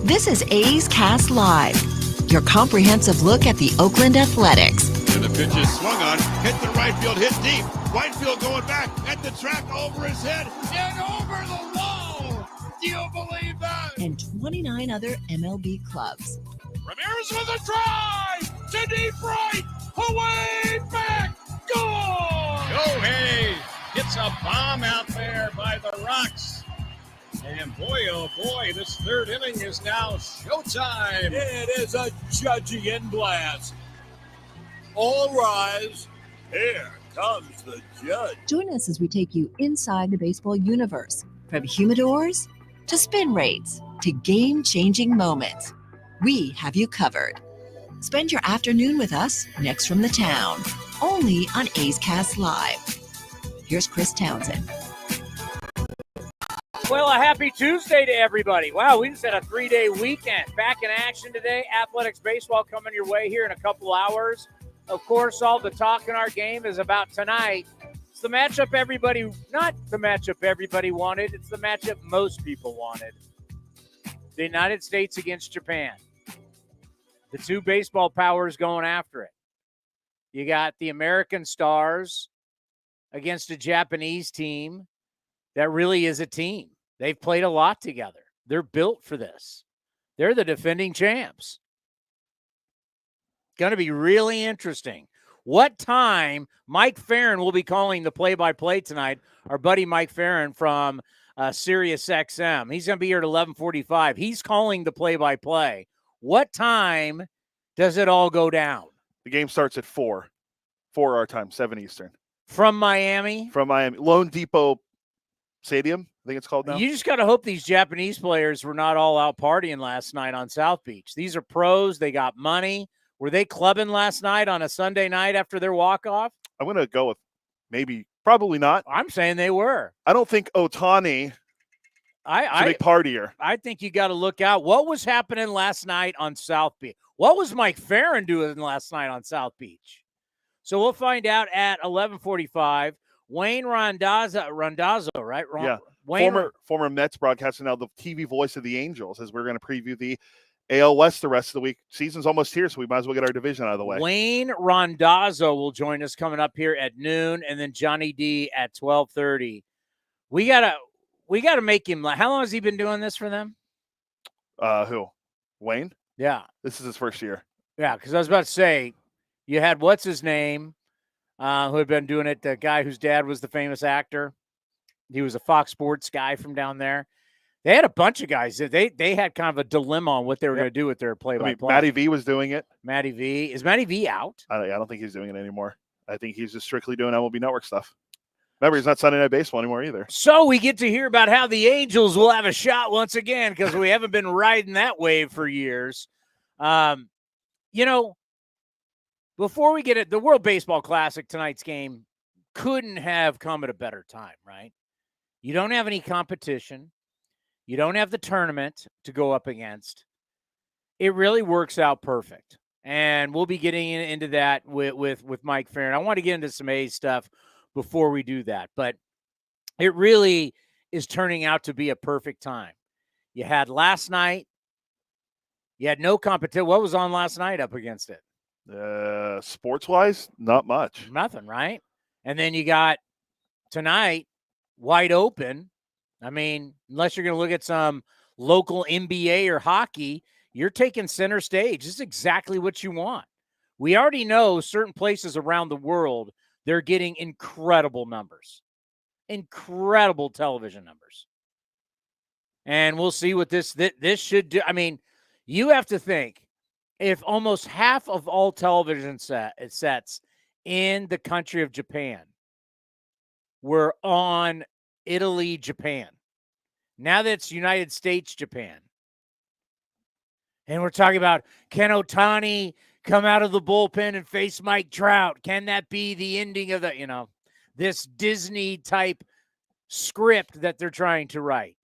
This is A's Cast Live, your comprehensive look at the Oakland Athletics. And the pitch is swung on, hit the right field, hit deep. Whitefield going back at the track, over his head, and over the wall. Do you believe that? And 29 other MLB clubs. Ramirez with a drive to deep right, away back, goal! Shohei hits a bomb out there by the Rocks. And boy, oh boy, this third inning is now showtime. It is a Judgian blast. All rise. Here comes the judge. Join us as we take you inside the baseball universe, from humidors to spin rates to game-changing moments. We have you covered. Spend your afternoon with us next from the town, only on A's Cast Live. Here's Chris Townsend. Well, a happy Tuesday to everybody. Wow, we just had a 3-day weekend. Back in action today. Athletics baseball coming your way here in a couple hours. Of course, all the talk in our game is about tonight. It's the matchup everybody, not the matchup everybody wanted. It's the matchup most people wanted. The United States against Japan. The two baseball powers going after it. You got the American Stars against a Japanese team that really is a team. They've played a lot together. They're built for this. They're the defending champs. Going to be really interesting. What time Mike Ferrin will be calling the play-by-play tonight. Our buddy Mike Ferrin from Sirius XM. He's going to be here at 11:45. He's calling the play-by-play. What time does it all go down? The game starts at 4 our time, 7 Eastern. From Miami? From Miami. Lone Depot Stadium, I think it's called now. You just got to hope these Japanese players were not all out partying last night on South Beach. These are pros. They got money. Were they clubbing last night on a Sunday night after their walk-off? I'm going to go with probably not. I'm saying they were. I don't think Ohtani is a big partier. I think you got to look out. What was happening last night on South Beach? What was Mike Ferrin doing last night on South Beach? So we'll find out at 11:45. Wayne Randazzo, right? Yeah. Former Mets broadcaster, now the TV voice of the Angels, as we're going to preview the AL West the rest of the week. Season's almost here, so we might as well get our division out of the way. Wayne Randazzo will join us coming up here at noon, and then Johnny D at 12:30. We gotta make him. How long has he been doing this for them? Who? Wayne? Yeah. This is his first year. Yeah, because I was about to say, you had what's his name, who had been doing it, the guy whose dad was the famous actor. He was a Fox Sports guy from down there. They had a bunch of guys. They had kind of a dilemma on what they were going to do with their play-by-play. Matty V was doing it. Matty V. Is Matty V out? I don't think he's doing it anymore. I think he's just strictly doing MLB Network stuff. Remember, he's not Sunday Night Baseball anymore either. So we get to hear about how the Angels will have a shot once again, because we haven't been riding that wave for years. Before we get it, the World Baseball Classic, tonight's game, couldn't have come at a better time, right? You don't have any competition. You don't have the tournament to go up against. It really works out perfect. And we'll be getting into that with Mike Ferrin. I want to get into some A's stuff before we do that. But it really is turning out to be a perfect time. You had last night. You had no competition. What was on last night up against it? Sports-wise, not much. Nothing, right? And then you got tonight wide open. I mean, unless you're going to look at some local NBA or hockey, you're taking center stage. This is exactly what you want. We already know certain places around the world, they're getting incredible numbers, incredible television numbers. And we'll see what this should do. I mean, you have to think, if almost half of all television sets in the country of Japan were on Italy, Japan. Now that's United States, Japan. And we're talking about, can Ohtani come out of the bullpen and face Mike Trout? Can that be the ending of this Disney type script that they're trying to write?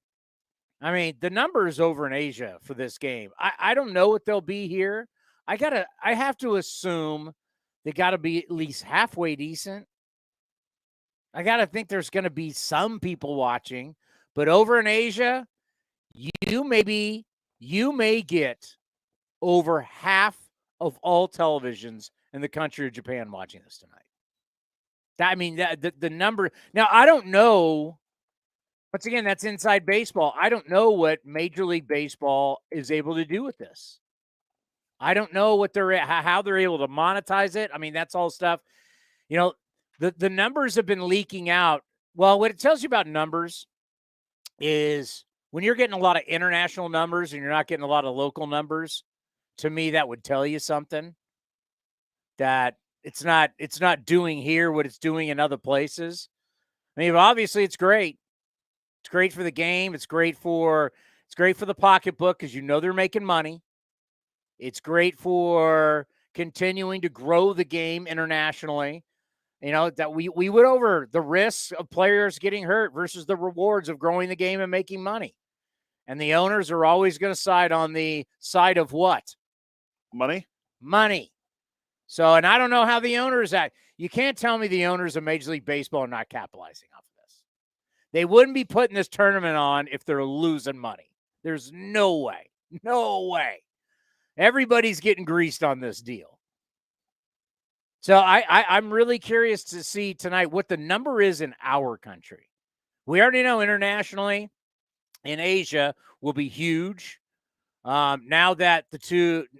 I mean, the numbers over in Asia for this game, I don't know what they'll be here. I have to assume they got to be at least halfway decent. I got to think there's going to be some people watching, but over in Asia, you maybe you may get over half of all televisions in the country of Japan watching this tonight. The number. Now, I don't know. Once again, that's inside baseball. I don't know what Major League Baseball is able to do with this. I don't know how they're able to monetize it. I mean, that's all stuff. The numbers have been leaking out. Well, what it tells you about numbers is when you're getting a lot of international numbers and you're not getting a lot of local numbers, to me, that would tell you something, that it's not doing here what it's doing in other places. I mean, obviously it's great. It's great for the game. It's great for the pocketbook because they're making money. It's great for continuing to grow the game internationally. That we went over the risks of players getting hurt versus the rewards of growing the game and making money. And the owners are always going to side on the side of what? Money. So, and I don't know how the owners act. You can't tell me the owners of Major League Baseball are not capitalizing off of this. They wouldn't be putting this tournament on if they're losing money. There's no way. No way. Everybody's getting greased on this deal. So I'm really curious to see tonight what the number is in our country. We already know internationally in Asia will be huge. Now that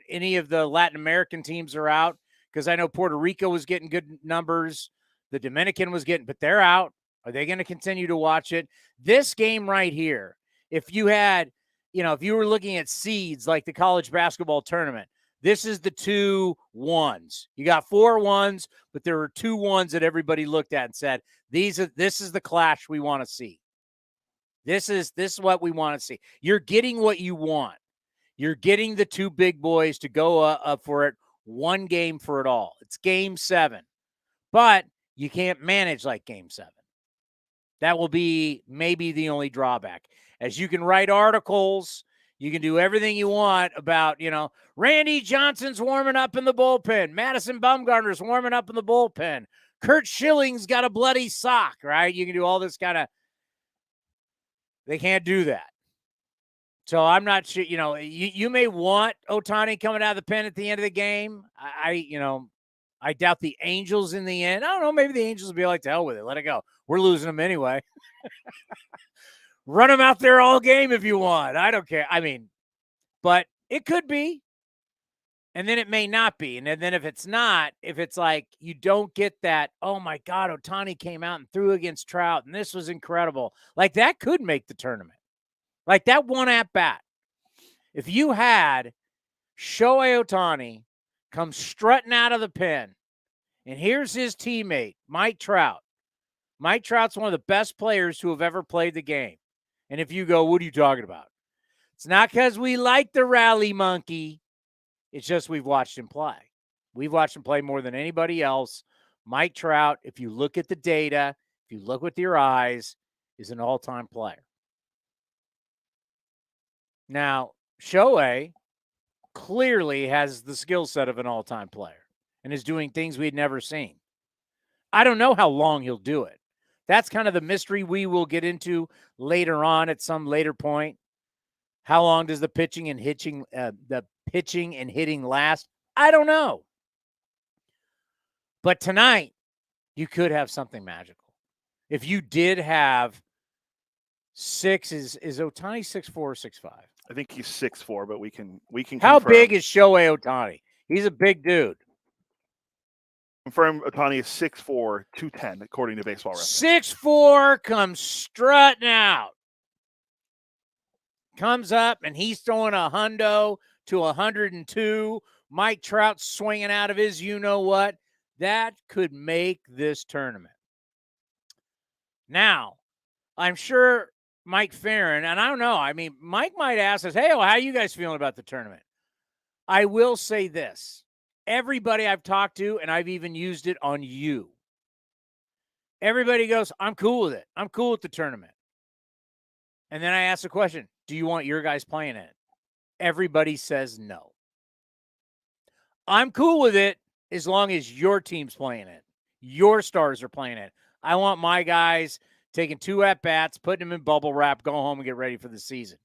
any of the Latin American teams are out, because I know Puerto Rico was getting good numbers. The Dominican was getting, but they're out. Are they going to continue to watch it? This game right here, if you were looking at seeds like the college basketball tournament, this is the 2 1s. You got 4 1s, but there were 2 1s that everybody looked at and said, this is the clash we want to see. This is what we want to see. You're getting what you want. You're getting the 2 big boys to go up for it. One game for it all. It's game 7. But you can't manage like game 7. That will be maybe the only drawback. As you can write articles, you can do everything you want about, Randy Johnson's warming up in the bullpen. Madison Bumgarner's warming up in the bullpen. Kurt Schilling's got a bloody sock, right? You can do all this kind of. They can't do that. So I'm not sure, you may want Ohtani coming out of the pen at the end of the game. I doubt the Angels in the end. I don't know. Maybe the Angels will be like, to hell with it. Let it go. We're losing them anyway. Run them out there all game if you want. I don't care. I mean, but it could be. And then it may not be. And then if it's not, if it's like you don't get that, oh my God, Ohtani came out and threw against Trout and this was incredible. Like that could make the tournament. Like that one at bat. If you had Shohei Ohtani come strutting out of the pen, and here's his teammate, Mike Trout. Mike Trout's one of the best players who have ever played the game. And if you go, what are you talking about? It's not because we like the rally monkey. It's just we've watched him play. We've watched him play more than anybody else. Mike Trout, if you look at the data, if you look with your eyes, is an all-time player. Now, Shohei clearly has the skill set of an all-time player and is doing things we'd never seen. I don't know how long he'll do it. That's kind of the mystery we will get into later on at some later point. How long does the pitching and hitting last? I don't know. But tonight, you could have something magical. If you did have is Ohtani 6'4" or 6'5"? I think he's 6'4", but we can How confirm. big is Shohei Ohtani? He's a big dude. Confirm Ohtani is 6'4", 210, according to Baseball Reference. 6'4", comes strutting out. Comes up, and he's throwing a hundo to 102. Mike Trout swinging out of his you-know-what. That could make this tournament. Now, I'm sure Mike Ferrin, and I don't know, I mean, Mike might ask us, hey, how are you guys feeling about the tournament? I will say this. Everybody I've talked to, and I've even used it on you, everybody goes, I'm cool with it. I'm cool with the tournament. And then I ask the question, do you want your guys playing it? Everybody says no. I'm cool with it as long as your team's playing it. Your stars are playing it. I want my guys taking 2 at-bats, putting them in bubble wrap, go home and get ready for the season.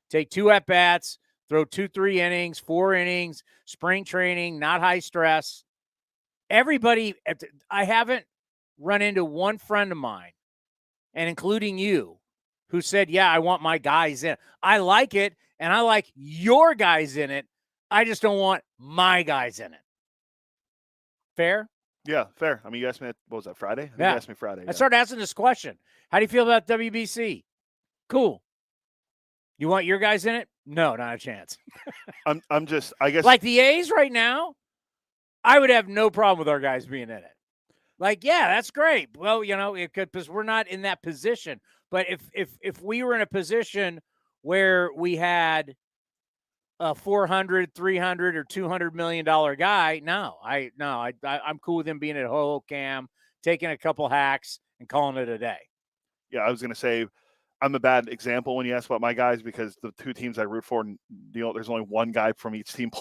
Take 2 at-bats, throw 2-3 innings, 4 innings, spring training, not high stress. Everybody, I haven't run into one friend of mine, and including you, who said, yeah, I want my guys in. I like it, and I like your guys in it. I just don't want my guys in it. Fair? Yeah, fair. I mean, you asked me, what was that, Friday? I think Yeah. you asked me Friday. I started asking this question. How do you feel about WBC? Cool. You want your guys in it? No, not a chance. I'm just, I guess. Like the A's right now, I would have no problem with our guys being in it. Like, yeah, that's great. Well, it could, because we're not in that position. But if we were in a position where we had a $400, $300, or $200 million guy, I'm cool with him being at Ho Cam, taking a couple hacks and calling it a day. Yeah, I was going to say I'm a bad example when you ask about my guys, because the two teams I root for, there's only one guy from each team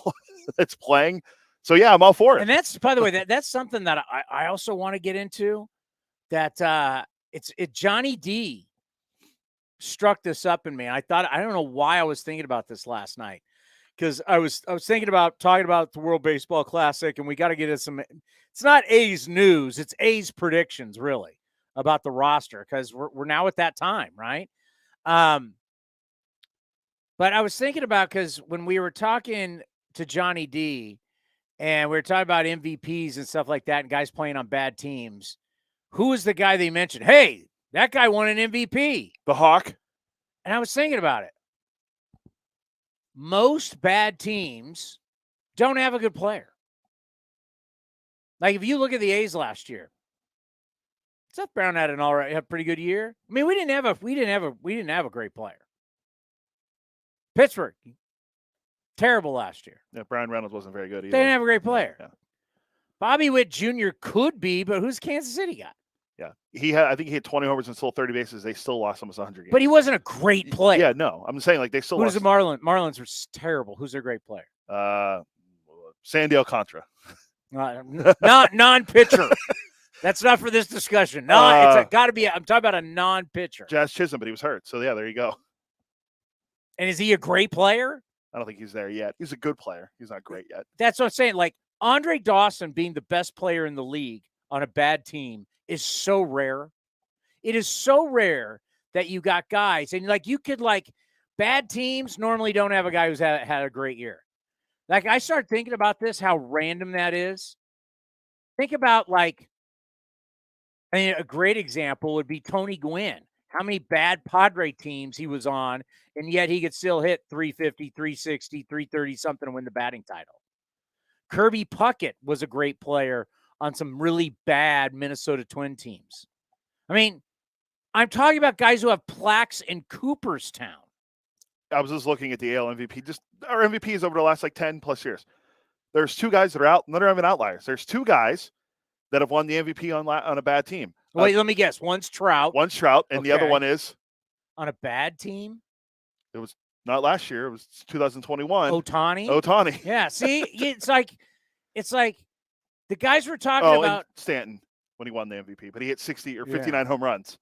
that's playing. So, yeah, I'm all for it. And that's, by the way, that's something that I also want to get into, that Johnny D struck this up in me. I don't know why I was thinking about this last night, because I was thinking about talking about the World Baseball Classic, and we got to get into some, it's not A's news, it's A's predictions, really, about the roster, because we're now at that time, right? But I was thinking about, because when we were talking to Johnny D, and we were talking about MVPs and stuff like that, and guys playing on bad teams, who was the guy they mentioned? Hey, that guy won an MVP. The Hawk. And I was thinking about it. Most bad teams don't have a good player. Like, if you look at the A's last year, Seth Brown had a pretty good year. I mean, we didn't have a great player. Pittsburgh, terrible last year. Yeah, Brian Reynolds wasn't very good either. They didn't have a great player. Yeah. Bobby Witt Jr. could be, but who's Kansas City got? Yeah, I think he hit 20 homers and stole 30 bases. They still lost almost 100 games. But he wasn't a great player. Yeah, no, I'm saying, like, they still Who's lost. the Marlins? Marlins were terrible. Who's their great player? Sandy Alcantara. Not non-pitcher. That's not for this discussion. No, it's got to be. I'm talking about a non-pitcher. Jazz Chisholm, but he was hurt. So, yeah, there you go. And is he a great player? I don't think he's there yet. He's a good player. He's not great yet. That's what I'm saying. Like, Andre Dawson being the best player in the league on a bad team is so rare. It is so rare that you got guys, and bad teams normally don't have a guy who's had a great year. Like, I start thinking about this, how random that is. Think about, a great example would be Tony Gwynn. How many bad Padre teams he was on, and yet he could still hit 350, 360, 330 something to win the batting title. Kirby Puckett was a great player on some really bad Minnesota Twin teams. I mean, I'm talking about guys who have plaques in Cooperstown. I was just looking at the AL MVP. Just our MVPs over the last 10 plus years. There's two guys that are out. None are even outliers. There's two guys that have won the MVP on a bad team. Wait, let me guess. One's Trout. One's Trout, and the other one is on a bad team. It was not last year. It was 2021. Ohtani. Yeah. See, it's like the guys we're talking about. And Stanton when he won the MVP, but he hit 60 or 59 home runs.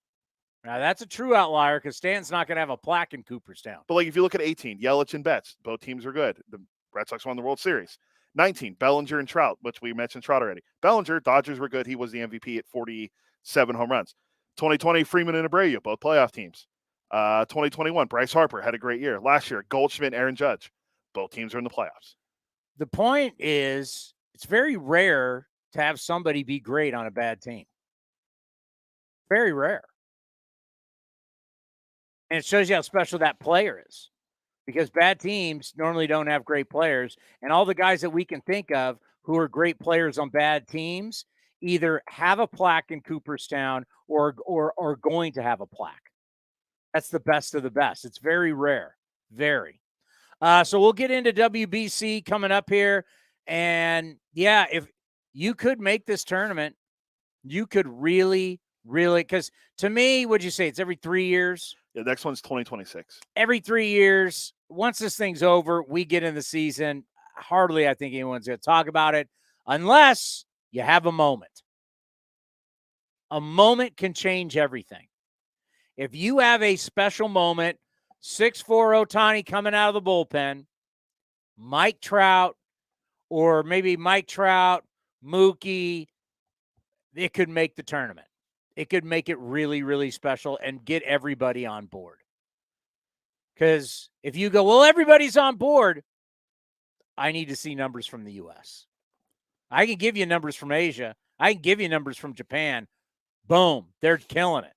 Now that's a true outlier, because Stanton's not going to have a plaque in Cooperstown. But if you look at 18, Yelich and Betts, both teams are good. The Red Sox won the World Series. 19, Bellinger and Trout, which we mentioned Trout already. Bellinger, Dodgers were good. He was the MVP at 47 home runs. 2020, Freeman and Abreu, both playoff teams. 2021, Bryce Harper had a great year. Last year, Goldschmidt, Aaron Judge, both teams are in the playoffs. The point is, it's very rare to have somebody be great on a bad team. Very rare. And it shows you how special that player is, because bad teams normally don't have great players. And all the guys that we can think of who are great players on bad teams either have a plaque in Cooperstown or are going to have a plaque. That's the best of the best. It's very rare. Very. So we'll get into WBC coming up here. And yeah, if you could make this tournament, you could really, because to me, would you say it's every 3 years? The next one's 2026. Every 3 years. Once this thing's over, we get in the season. Hardly, I think, anyone's going to talk about it unless you have a moment. A moment can change everything. If you have a special moment, 6'4" Ohtani coming out of the bullpen, Mike Trout, or maybe Mike Trout, Mookie, it could make the tournament. It could make it really, really special and get everybody on board. Because if you go, well, everybody's on board, I need to see numbers from the U.S. I can give you numbers from Asia. I can give you numbers from Japan. Boom, they're killing it.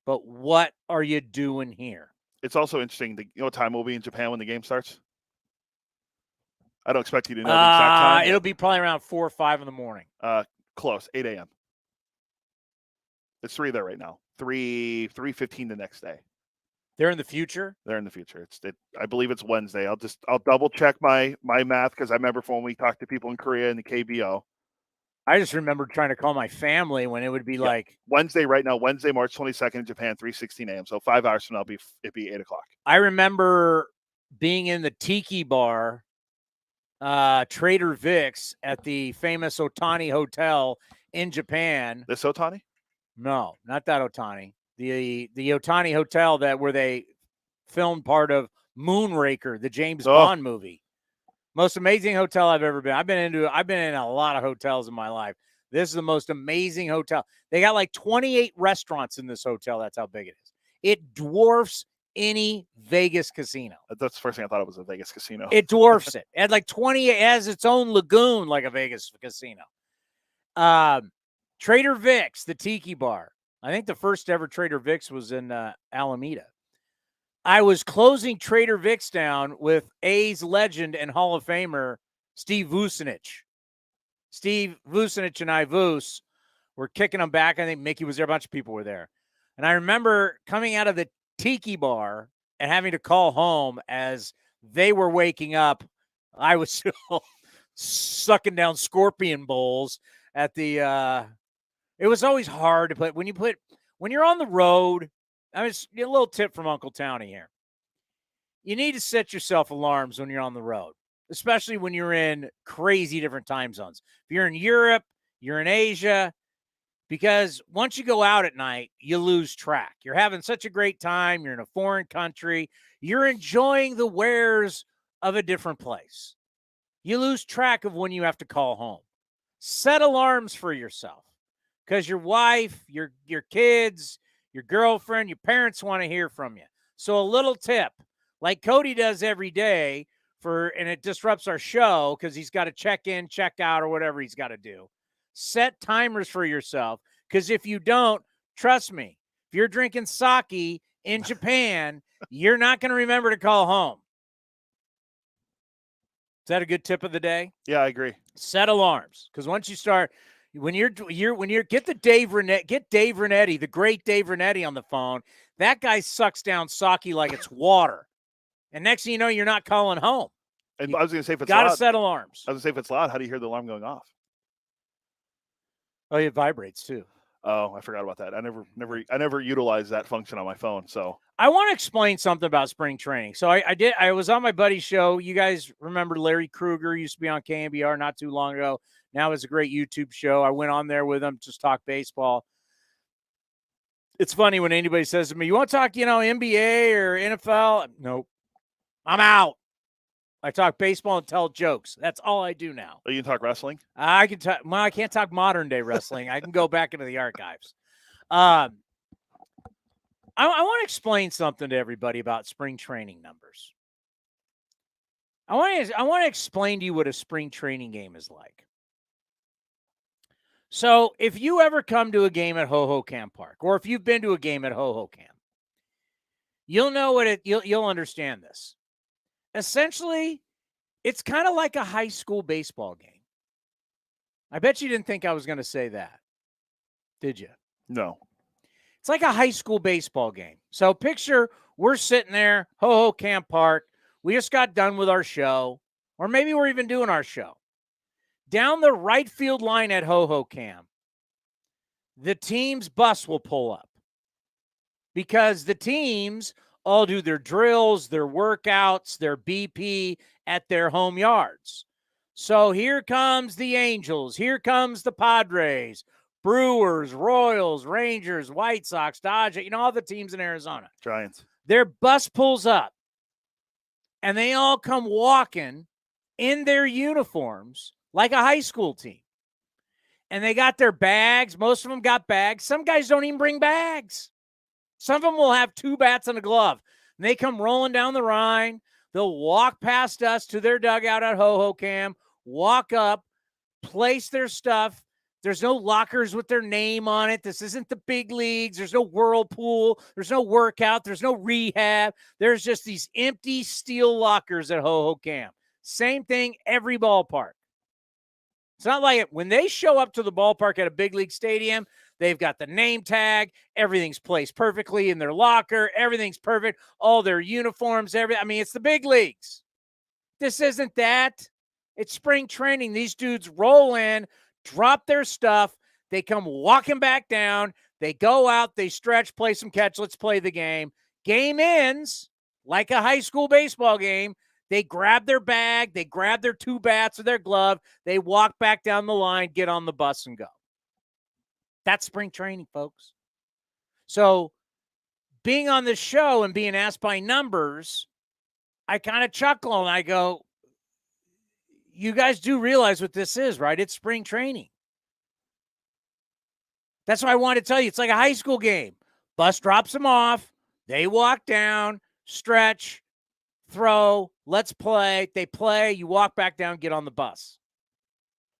But what are you doing here? It's also interesting. You know what time we'll be in Japan when the game starts? I don't expect you to know the exact time. It'll be probably around 4 or 5 in the morning. Close, 8 a.m. It's 3 there right now. 3:15 the next day. They're in the future? They're in the future. I believe it's Wednesday. I'll double check my math because I remember from when we talked to people in Korea in the KBO. I just remember trying to call my family when it would be like Wednesday right now, Wednesday, March 22nd in Japan, 3:16 a.m. So 5 hours from now, it'd be 8 o'clock. I remember being in the Tiki Bar, Trader Vic's at the famous Otani Hotel in Japan. This Otani? No, not that Otani. The Otani Hotel where they filmed part of Moonraker, the James Bond movie. Most amazing hotel I've ever been. I've been in a lot of hotels in my life. This is the most amazing hotel. They got like 28 restaurants in this hotel. That's how big it is. It dwarfs any Vegas casino. That's the first thing I thought it was a Vegas casino. It dwarfs it. It had like 20. It has its own lagoon like a Vegas casino. Trader Vic's, the Tiki Bar. I think the first ever Trader Vic's was in Alameda. I was closing Trader Vic's down with A's legend and Hall of Famer Steve Vucinich. Steve Vucinich and I, Vuce, were kicking them back. I think Mickey was there. A bunch of people were there. And I remember coming out of the Tiki Bar and having to call home as they were waking up. I was still sucking down scorpion bowls at the it was always hard to put when you're on the road. I mean, a little tip from Uncle Townie here. You need to set yourself alarms when you're on the road, especially when you're in crazy different time zones. If you're in Europe, you're in Asia, because once you go out at night, you lose track. You're having such a great time. You're in a foreign country. You're enjoying the wares of a different place. You lose track of when you have to call home. Set alarms for yourself because your wife, your kids, your girlfriend, your parents want to hear from you. So a little tip, like Cody does every day and it disrupts our show because he's got to check in, check out, or whatever he's got to do. Set timers for yourself, because if you don't, trust me, if you're drinking sake in Japan, you're not going to remember to call home. Is that a good tip of the day? Yeah, I agree. Set alarms, because once you start, when you're get Dave Renetti, the great Dave Renetti on the phone. That guy sucks down sake like it's water, and next thing you know, you're not calling home. And I was going to say, if it's gotta loud, set alarms. I was going to say, if it's loud, how do you hear the alarm going off? Oh, it vibrates too. Oh, I forgot about that. I never utilized that function on my phone. So I want to explain something about spring training. So I was on my buddy's show. You guys remember Larry Krueger used to be on KNBR not too long ago. Now it's a great YouTube show. I went on there with him, just talk baseball. It's funny when anybody says to me, you want to talk, NBA or NFL? Nope. I'm out. I talk baseball and tell jokes. That's all I do now. Oh, you can talk wrestling? I can talk. Well, I can't talk modern day wrestling. I can go back into the archives. I want to explain something to everybody about spring training numbers. I want to explain to you what a spring training game is like. So if you ever come to a game at Hohokam Park, or if you've been to a game at Hohokam, you'll know you'll understand this. Essentially, it's kind of like a high school baseball game. I bet you didn't think I was going to say that. Did you? No. It's like a high school baseball game. So picture we're sitting there, Hohokam Park. We just got done with our show, or maybe we're even doing our show. Down the right field line at Hohokam, the team's bus will pull up because the teams all do their drills, their workouts, their BP at their home yards. So here comes the Angels. Here comes the Padres, Brewers, Royals, Rangers, White Sox, Dodgers, all the teams in Arizona. Giants. Their bus pulls up, and they all come walking in their uniforms like a high school team. And they got their bags. Most of them got bags. Some guys don't even bring bags. Some of them will have 2 bats and a glove. And they come rolling down the Rhine. They'll walk past us to their dugout at Hohokam, walk up, place their stuff. There's no lockers with their name on it. This isn't the big leagues. There's no whirlpool. There's no workout. There's no rehab. There's just these empty steel lockers at Hohokam. Same thing every ballpark. It's not like when they show up to the ballpark at a big league stadium, they've got the name tag. Everything's placed perfectly in their locker. Everything's perfect. All their uniforms, it's the big leagues. This isn't that. It's spring training. These dudes roll in, drop their stuff. They come walking back down. They go out. They stretch, play some catch. Let's play the game. Game ends like a high school baseball game. They grab their bag. They grab their 2 bats or their glove. They walk back down the line, get on the bus, and go. That's spring training, folks. So being on this show and being asked by numbers, I kind of chuckle and I go, you guys do realize what this is, right? It's spring training. That's why I wanted to tell you. It's like a high school game. Bus drops them off. They walk down, stretch, throw, let's play. They play. You walk back down, get on the bus.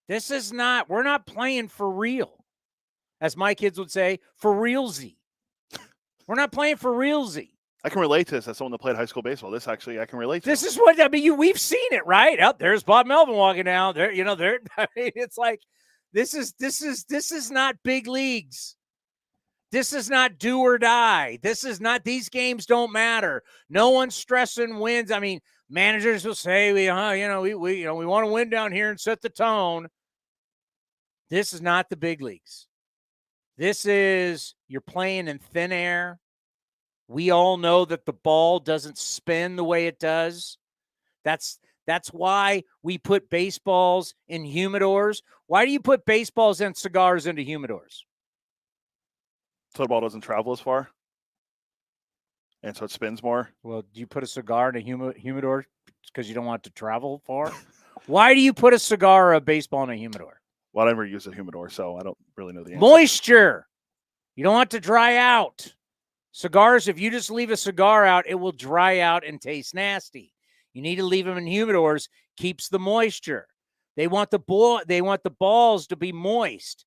We're not playing for real. As my kids would say, for realsy. We're not playing for realsy. I can relate to this as someone that played high school baseball. I can relate to this. Is what, we've seen it, right? Oh, there's Bob Melvin walking down there. It's like, this is not big leagues. This is not do or die. These games don't matter. No one's stressing wins. Managers will say, we want to win down here and set the tone. This is not the big leagues. This is, you're playing in thin air. We all know that the ball doesn't spin the way it does. That's why we put baseballs in humidors. Why do you put baseballs and cigars into humidors? So the ball doesn't travel as far, and so it spins more. Well, do you put a cigar in a humidor because you don't want it to travel far? Why do you put a cigar or a baseball in a humidor? Well, I never use a humidor, so I don't really know the answer. Moisture. You don't want it to dry out. Cigars, if you just leave a cigar out, it will dry out and taste nasty. You need to leave them in humidors. Keeps the moisture. They want the balls to be moist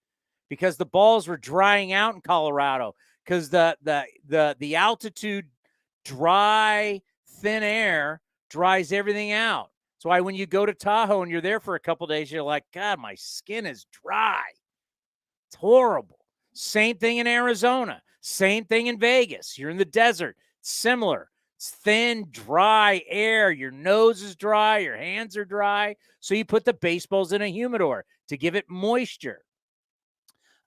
because the balls were drying out in Colorado because the altitude, dry, thin air dries everything out. That's why when you go to Tahoe and you're there for a couple days, you're like, God, my skin is dry. It's horrible. Same thing in Arizona. Same thing in Vegas. You're in the desert. It's similar. It's thin, dry air. Your nose is dry. Your hands are dry. So you put the baseballs in a humidor to give it moisture.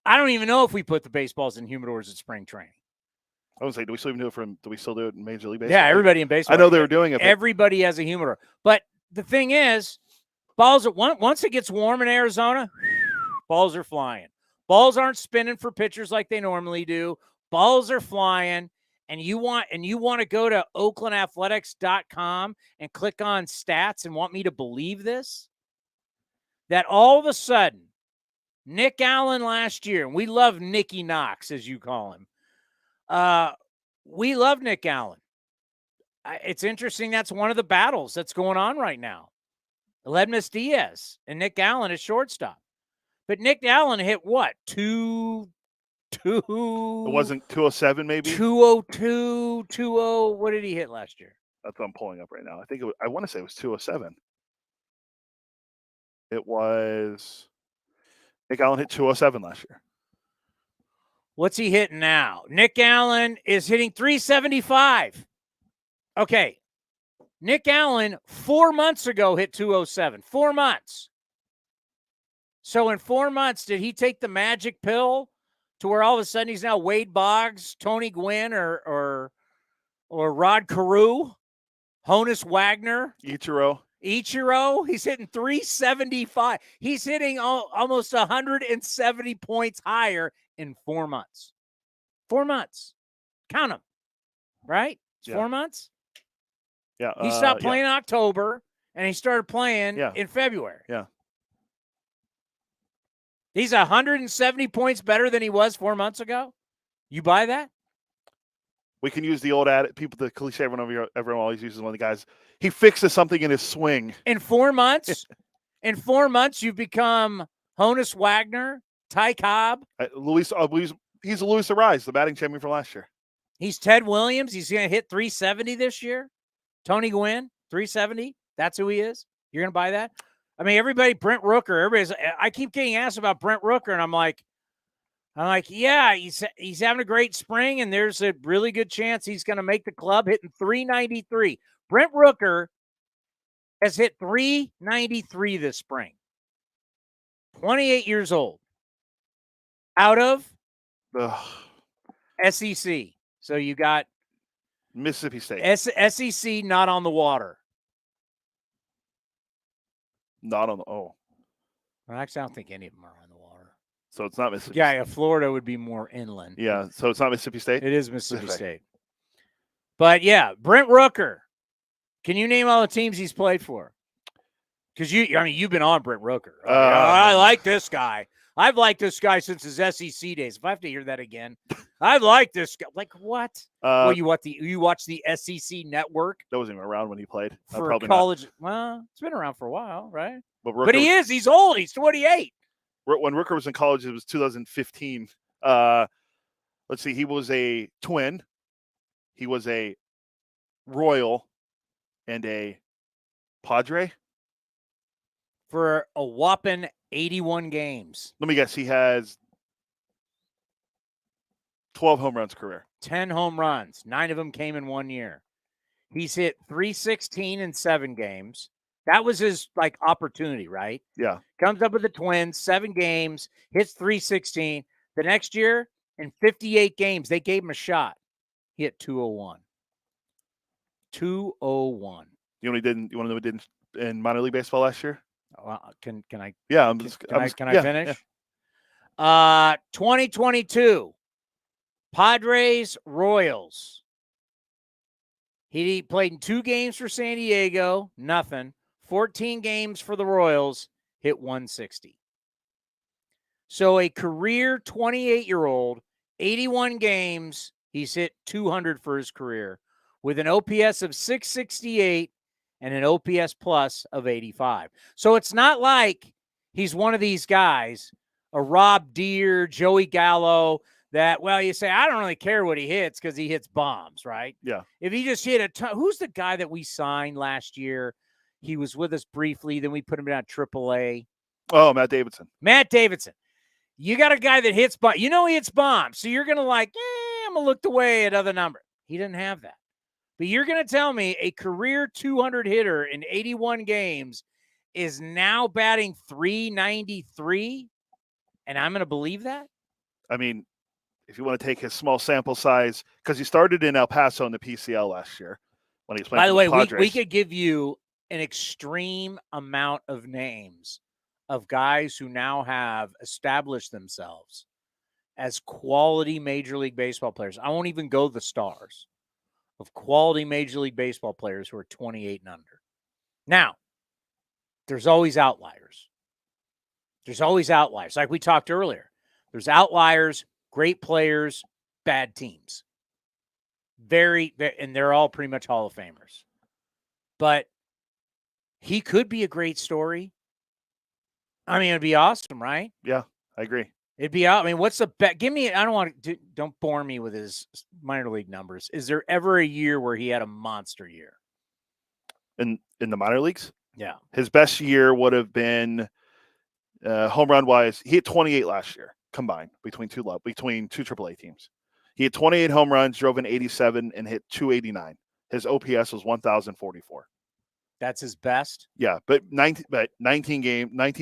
I don't even know if we put the baseballs in humidors at spring training. I was like, do we still do it in Major League Baseball? Yeah, everybody in baseball. I know they were doing it. Everybody has a humidor. But the thing is, balls once it gets warm in Arizona, balls are flying. Balls aren't spinning for pitchers like they normally do. Balls are flying, and you want to go to oaklandathletics.com and click on stats and want me to believe this? That all of a sudden, Nick Allen last year, and we love Nicky Knox, as you call him. We love Nick Allen. It's interesting. That's one of the battles that's going on right now. Aledmus Diaz and Nick Allen at shortstop. But Nick Allen hit what? 2 It wasn't 207 maybe? 202, 20. What did he hit last year? That's what I'm pulling up right now. I want to say it was 207. It was Nick Allen hit 207 last year. What's he hitting now? Nick Allen is hitting 375. Okay. Nick Allen 4 months ago hit 207. 4 months. So in 4 months, did he take the magic pill to where all of a sudden he's now Wade Boggs, Tony Gwynn, or Rod Carew, Honus Wagner, Ichiro? He's hitting 375. He's hitting almost 170 points higher in 4 months. 4 months. Count them. Right? It's 4 months. Yeah. He stopped playing in October, and he started playing in February. Yeah. He's 170 points better than he was 4 months ago. You buy that? We can use the old the cliche everyone always uses, one of the guys. He fixes something in his swing. In 4 months? In 4 months, you've become Honus Wagner, Ty Cobb. He's a Luis Arise, the batting champion from last year. He's Ted Williams. He's going to hit 370 this year. Tony Gwynn, 370. That's who he is. You're going to buy that? I mean, Brent Rooker, I keep getting asked about Brent Rooker, and I'm like, yeah, he's having a great spring, and there's a really good chance he's going to make the club, hitting 393. Brent Rooker has hit 393 this spring. 28 years old. Out of SEC. So you got Mississippi State. SEC not on the water. Not on the Well, actually, I don't think any of them are on the water. So it's not Mississippi. Yeah, Florida would be more inland. Yeah, so it's not Mississippi State? It is Mississippi State. But, yeah, Brent Rooker. Can you name all the teams he's played for? Because you've been on Brent Rooker. I like this guy. I've liked this guy since his SEC days. If I have to hear that again, I've liked this guy. Like what? Well, you watch the SEC network? That wasn't even around when he played. For probably college. Not. Well, it's been around for a while, right? But he's old. He's 28. When Rooker was in college, it was 2015. Let's see. He was a Twin. He was a Royal and a Padre. For a whopping 81 games. Let me guess. He has 12 home runs career. 10 home runs. 9 of them came in 1 year. He's hit 316 in 7 games. That was his opportunity, right? Yeah. Comes up with the Twins, 7 games, hits 316. The next year, in 58 games, they gave him a shot. He hit 201. 201. You want to know what he did in minor league baseball last year? Well, can I? Yeah, can I finish? Yeah. 2022, Padres Royals. He played in 2 games for San Diego, nothing. 14 games for the Royals, hit 160. So a career 28-year-old, 81 games, he's hit 200 for his career with an OPS of 668 and an OPS plus of 85. So it's not like he's one of these guys, a Rob Deere, Joey Gallo, that, well, you say, I don't really care what he hits because he hits bombs, right? Yeah. If he just hit a ton, who's the guy that we signed last year? He was with us briefly, then we put him down AAA. Oh, Matt Davidson. Matt Davidson. You got a guy that hits bombs. He hits bombs. So you're going to I'm going to look away at other numbers. He didn't have that. But you're going to tell me a career 200 hitter in 81 games is now batting 393, and I'm going to believe that? I mean, if you want to take his small sample size, because he started in El Paso in the PCL last year when he was playing. By the way, Padres. we could give you an extreme amount of names of guys who now have established themselves as quality Major League Baseball players. I won't even go the stars. Of quality Major League Baseball players who are 28 and under. Now, there's always outliers. There's always outliers. Like we talked earlier, there's outliers, great players, bad teams. And they're all pretty much Hall of Famers. But he could be a great story. I mean, it'd be awesome, right? Yeah, I agree. It'd be out. I mean, what's the bet? Give me. I don't want to. Don't bore me with his minor league numbers. Is there ever a year where he had a monster year in the minor leagues? Yeah, his best year would have been home run wise. He hit 28 last year combined between two AAA teams. He had 28 home runs, drove in 87, and hit 289. His OPS was 1,044. That's his best. Yeah, but 19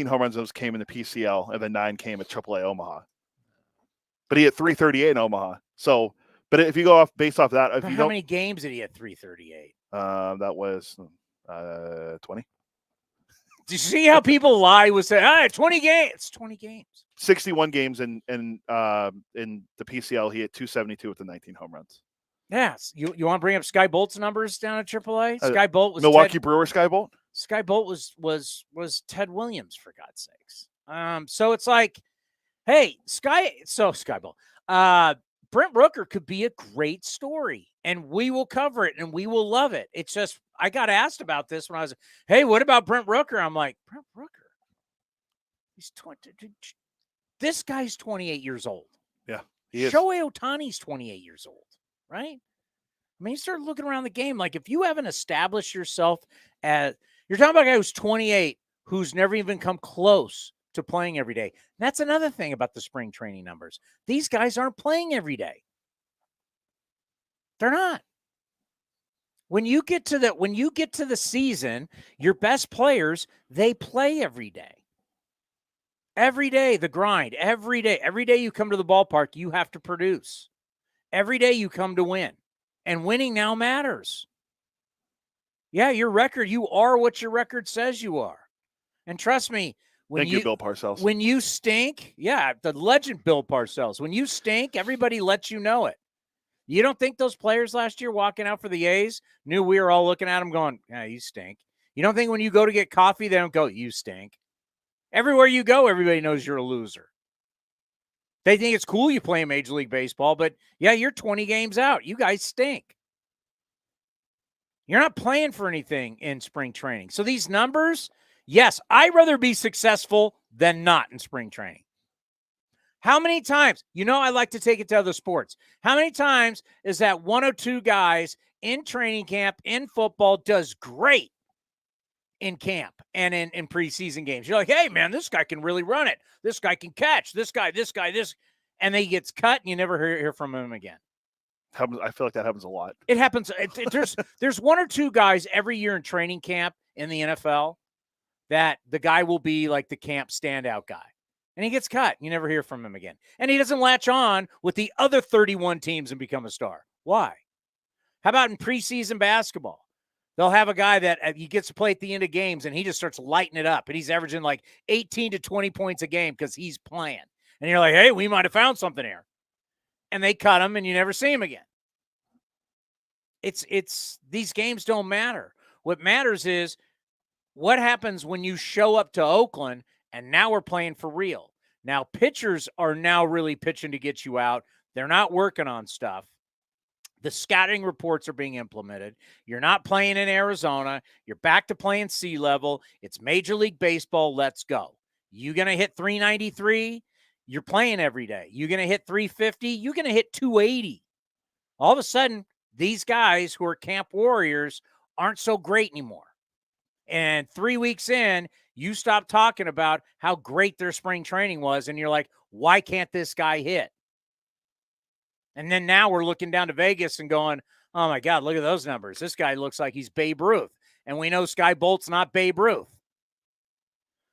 home runs those came in the PCL, and then 9 came at AAA Omaha. But he had 338 in Omaha. So, but if you go based off that, how many games did he hit 338? That was 20. Do you see how people lie with say, 20 games? It's 20 games. 61 games in the PCL. He hit 272 with the 19 home runs. Yes. You want to bring up Sky Bolt's numbers down at AAA? Sky Bolt was Milwaukee Brewer Sky Bolt. Sky Bolt was Ted Williams, for God's sakes. So it's like, hey, Sky Bolt. Brent Rooker could be a great story, and we will cover it and we will love it. It's just, I got asked about this when I was, hey, what about Brent Rooker? I'm like, Brent Rooker? He's 20. This guy's 28 years old. Yeah, he is. Shohei Ohtani's 28 years old, right? I mean, you start looking around the game. Like, if you haven't established yourself as, you're talking about a guy who's 28, who's never even come close to playing every day. That's another thing about the spring training numbers. These guys aren't playing every day. They're not. When you get to the season, your best players, they play every day. Every day, the grind. Every day you come to the ballpark, you have to produce. Every day you come to win. And winning now matters. Yeah, your record, you are what your record says you are. And trust me, Thank you, Bill Parcells. When you stink, yeah, the legend Bill Parcells. When you stink, everybody lets you know it. You don't think those players last year walking out for the A's knew we were all looking at them going, yeah, you stink? You don't think when you go to get coffee, they don't go, you stink? Everywhere you go, everybody knows you're a loser. They think it's cool you play Major League Baseball, but yeah, you're 20 games out. You guys stink. You're not playing for anything in spring training. So these numbers, yes, I'd rather be successful than not in spring training. How many times, I like to take it to other sports. How many times is that 102 guys in training camp, in football, does great in camp and in preseason games? You're like, hey, man, this guy can really run it. This guy can catch. This guy. And then he gets cut and you never hear from him again. I feel like that happens a lot. It happens. There's one or two guys every year in training camp in the NFL that the guy will be like the camp standout guy. And he gets cut. You never hear from him again. And he doesn't latch on with the other 31 teams and become a star. Why? How about in preseason basketball? They'll have a guy that he gets to play at the end of games, and he just starts lighting it up. And he's averaging like 18 to 20 points a game because he's playing. And you're like, hey, we might have found something here. And they cut him, and you never see him again. It's these games don't matter. What matters is what happens when you show up to Oakland, and now we're playing for real. Now, pitchers are now really pitching to get you out. They're not working on stuff. The scouting reports are being implemented. You're not playing in Arizona. You're back to playing sea level. It's Major League Baseball. Let's go. You going to hit 393? You're playing every day. You're going to hit 350? You're going to hit 280. All of a sudden, these guys who are camp warriors aren't so great anymore. And 3 weeks in, you stop talking about how great their spring training was, and you're like, why can't this guy hit? And then now we're looking down to Vegas and going, oh, my God, look at those numbers. This guy looks like he's Babe Ruth. And we know Sky Bolt's not Babe Ruth.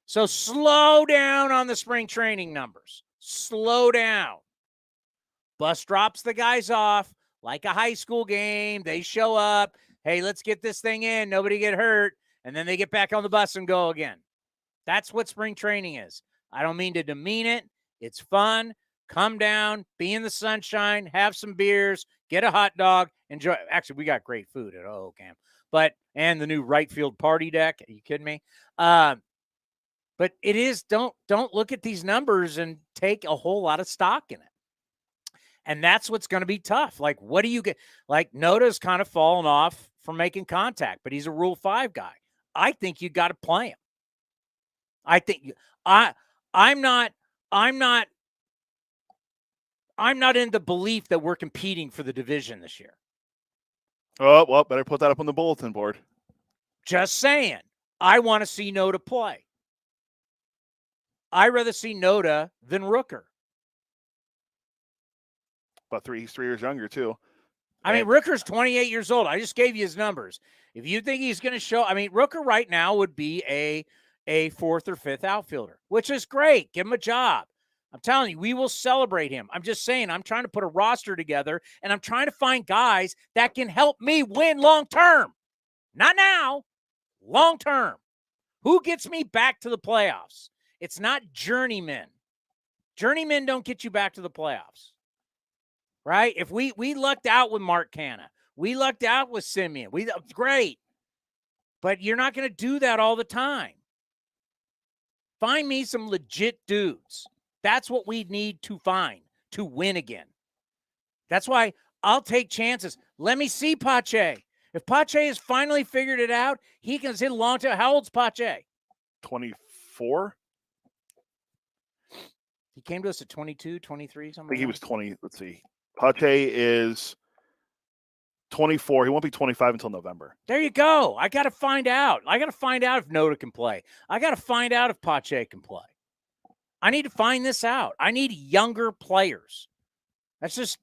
So slow down on the spring training numbers. Slow down. Bus drops the guys off like a high school game. They show up. Hey, let's get this thing in. Nobody get hurt. And then they get back on the bus and go again. That's what spring training is. I don't mean to demean it. It's fun. Come down, be in the sunshine, have some beers, get a hot dog, enjoy. Actually, we got great food at Camp, and the new right field party deck. Are you kidding me? But it is, don't look at these numbers and take a whole lot of stock in it. And that's what's going to be tough. Like, what do you get? Like, Noda's kind of fallen off from making contact, but he's a Rule 5 guy. I think you got to play him. I think I'm not in the belief that we're competing for the division this year. Oh, well, better put that up on the bulletin board. Just saying. I want to see Noda play. I'd rather see Noda than Rooker. He's 3 years younger, too. I mean, Rooker's 28 years old. I just gave you his numbers. If you think he's going to show, Rooker right now would be a fourth or fifth outfielder, which is great. Give him a job. I'm telling you, we will celebrate him. I'm just saying, I'm trying to put a roster together, and I'm trying to find guys that can help me win long-term. Not now, long-term. Who gets me back to the playoffs? It's not journeymen. Journeymen don't get you back to the playoffs, right? If we lucked out with Mark Canha, we lucked out with Simeon. Great. But you're not going to do that all the time. Find me some legit dudes. That's what we need to find to win again. That's why I'll take chances. Let me see Pache. If Pache has finally figured it out, he can hit a long time. How old's Pache? 24? He came to us at 22, 23, something. I think he was 20. Let's see. Pache is 24. He won't be 25 until November. There you go. I got to find out. I got to find out if Noda can play. I got to find out if Pache can play. I need to find this out. I need younger players. That's just.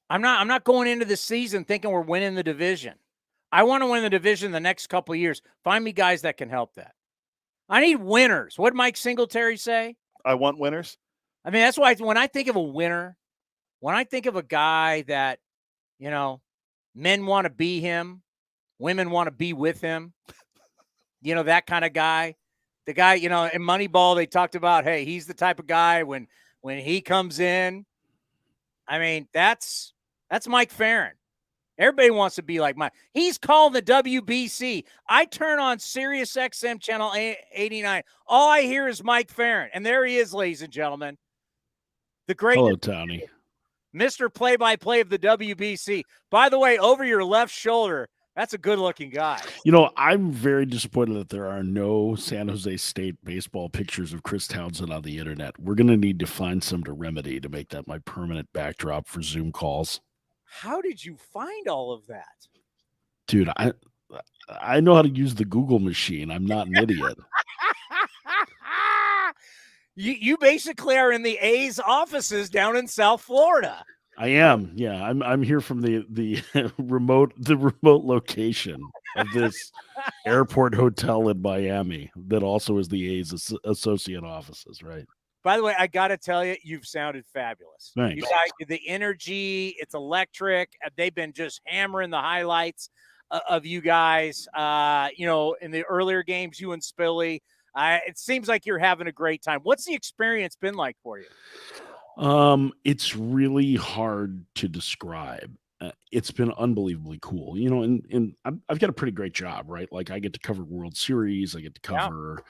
I'm not going into the season thinking we're winning the division. I want to win the division the next couple of years. Find me guys that can help that. I need winners. What did Mike Singletary say? I want winners. I mean, that's why when I think of a winner, when I think of a guy that, men want to be him, women want to be with him, that kind of guy. The guy, in Moneyball, they talked about, hey, he's the type of guy when he comes in. I mean, that's Mike Ferrin. Everybody wants to be like Mike. He's calling the WBC. I turn on Sirius XM channel 89. All I hear is Mike Ferrin. And there he is, ladies and gentlemen. The great Hello, Tony. Mr. Play-by-Play of the WBC. By the way, over your left shoulder, that's a good-looking guy. I'm very disappointed that there are no San Jose State baseball pictures of Chris Townsend on the internet. We're going to need to find some to remedy to make that my permanent backdrop for Zoom calls. How did you find all of that? Dude, I know how to use the Google machine. I'm not an idiot. You basically are in the A's offices down in South Florida. I am. Yeah, I'm here from the remote location of this airport hotel in Miami that also is the A's associate offices, right? By the way, I got to tell you, you've sounded fabulous. Thanks. You guys, the energy, it's electric. They've been just hammering the highlights of you guys. In the earlier games, you and Spilly. It seems like you're having a great time. What's the experience been like for you? It's really hard to describe. It's been unbelievably cool, and I've got a pretty great job, right? Like I get to cover World Series. I get to cover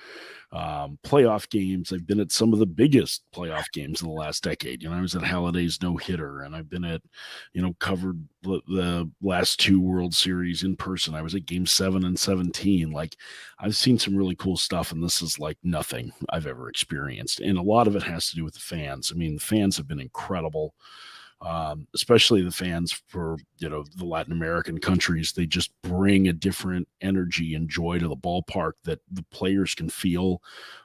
playoff games. I've been at some of the biggest playoff games in the last decade. I was at Halliday's no-hitter, and I've been at, covered the last two World Series in person. I was at Game 7 and 17. Like I've seen some really cool stuff, and this is like nothing I've ever experienced. And a lot of it has to do with the fans. I mean, the fans have been incredible. Especially the fans for the Latin American countries. They just bring a different energy and joy to the ballpark that the players can feel,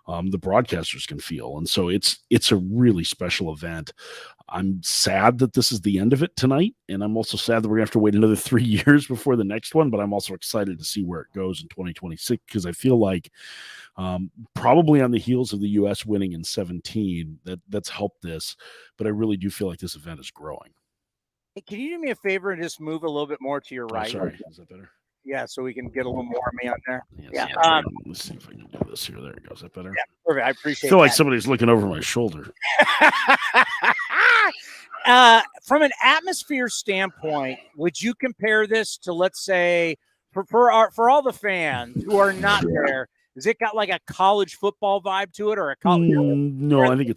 the broadcasters can feel, and so it's a really special event. I'm sad that this is the end of it tonight, and I'm also sad that we're gonna have to wait another 3 years before the next one, but I'm also excited to see where it goes in 2026 because I feel like probably on the heels of the U.S. winning in 17, that's helped this, but I really do feel like this event is growing. Hey, can you do me a favor and just move a little bit more to your right? Sorry, is that better? Yeah, so we can get a little more of me on there. Yeah. Let's see if I can do this here. There it goes. Is that better? Yeah, perfect. I appreciate it. I feel like somebody's looking over my shoulder. From an atmosphere standpoint, would you compare this to, let's say, for all the fans who are not there? Has it got like a college football vibe to it, or a college? No, I think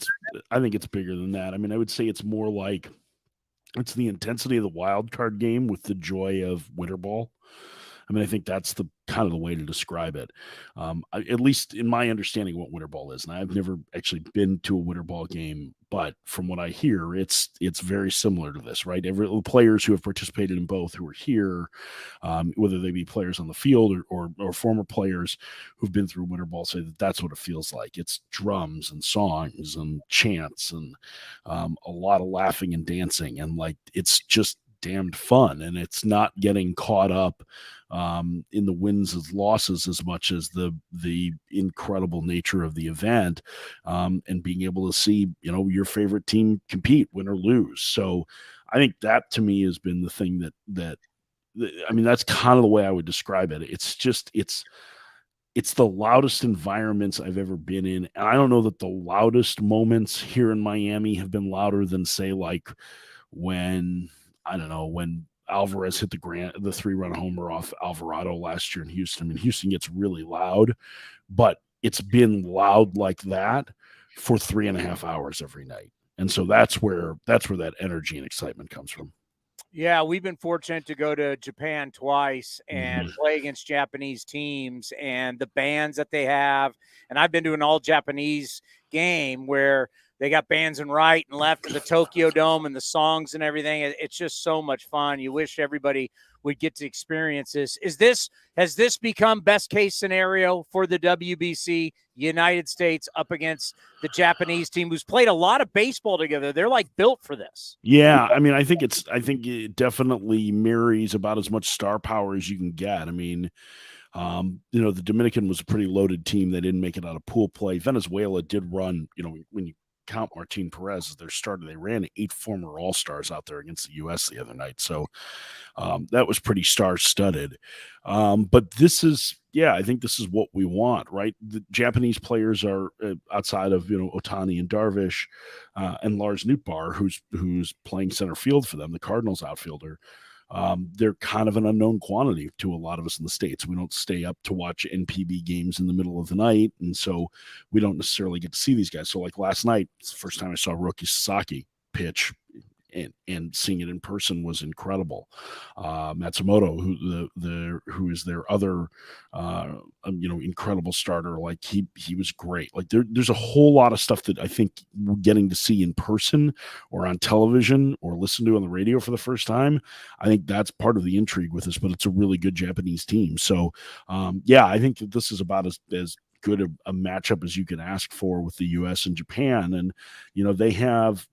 it's bigger than that. I mean, I would say it's more like it's the intensity of the wild card game with the joy of winter ball. I mean, I think that's the kind of the way to describe it. At least in my understanding of what winter ball is. And I've never actually been to a winter ball game, but from what I hear, it's very similar to this, right? The players who have participated in both who are here, whether they be players on the field or former players who've been through winter ball, say that that's what it feels like. It's drums and songs and chants and a lot of laughing and dancing. And like, it's just damned fun, and it's not getting caught up in the wins and losses as much as the incredible nature of the event, and being able to see your favorite team compete, win or lose. So I think that to me has been the thing that I mean, that's kind of the way I would describe it. It's just it's the loudest environments I've ever been in, and I don't know that the loudest moments here in Miami have been louder than, say, like when Alvarez hit the 3-run homer off Alvarado last year in Houston. I mean, Houston gets really loud, but it's been loud like that for 3.5 hours every night. And so that's where that energy and excitement comes from. Yeah, we've been fortunate to go to Japan twice and play against Japanese teams and the bands that they have. And I've been to an all Japanese game where they got bands in right and left of the Tokyo Dome and the songs and everything. It's just so much fun. You wish everybody would get to experience this. Has this become best case scenario for the WBC, United States up against the Japanese team who's played a lot of baseball together? They're like built for this. Yeah, I mean, I think it definitely marries about as much star power as you can get. I mean, the Dominican was a pretty loaded team. They didn't make it out of pool play. Venezuela did run, when you count Martin Perez as their starter, they ran 8 former All-Stars out there against the U.S. the other night. So that was pretty star-studded. But I think this is what we want, right? The Japanese players are outside of, Ohtani and Darvish and Lars Nootbaar, who's playing center field for them, the Cardinals outfielder. They're kind of an unknown quantity to a lot of us in the States. We don't stay up to watch NPB games in the middle of the night, and so we don't necessarily get to see these guys. So like last night, it's the first time I saw Roki Sasaki pitch, and seeing it in person was incredible. Matsumoto, who is their other incredible starter, like he was great. Like there's a whole lot of stuff that I think we're getting to see in person or on television or listen to on the radio for the first time. I think that's part of the intrigue with this, but it's a really good Japanese team. So I think that this is about as good a matchup as you can ask for with the US and Japan. And they have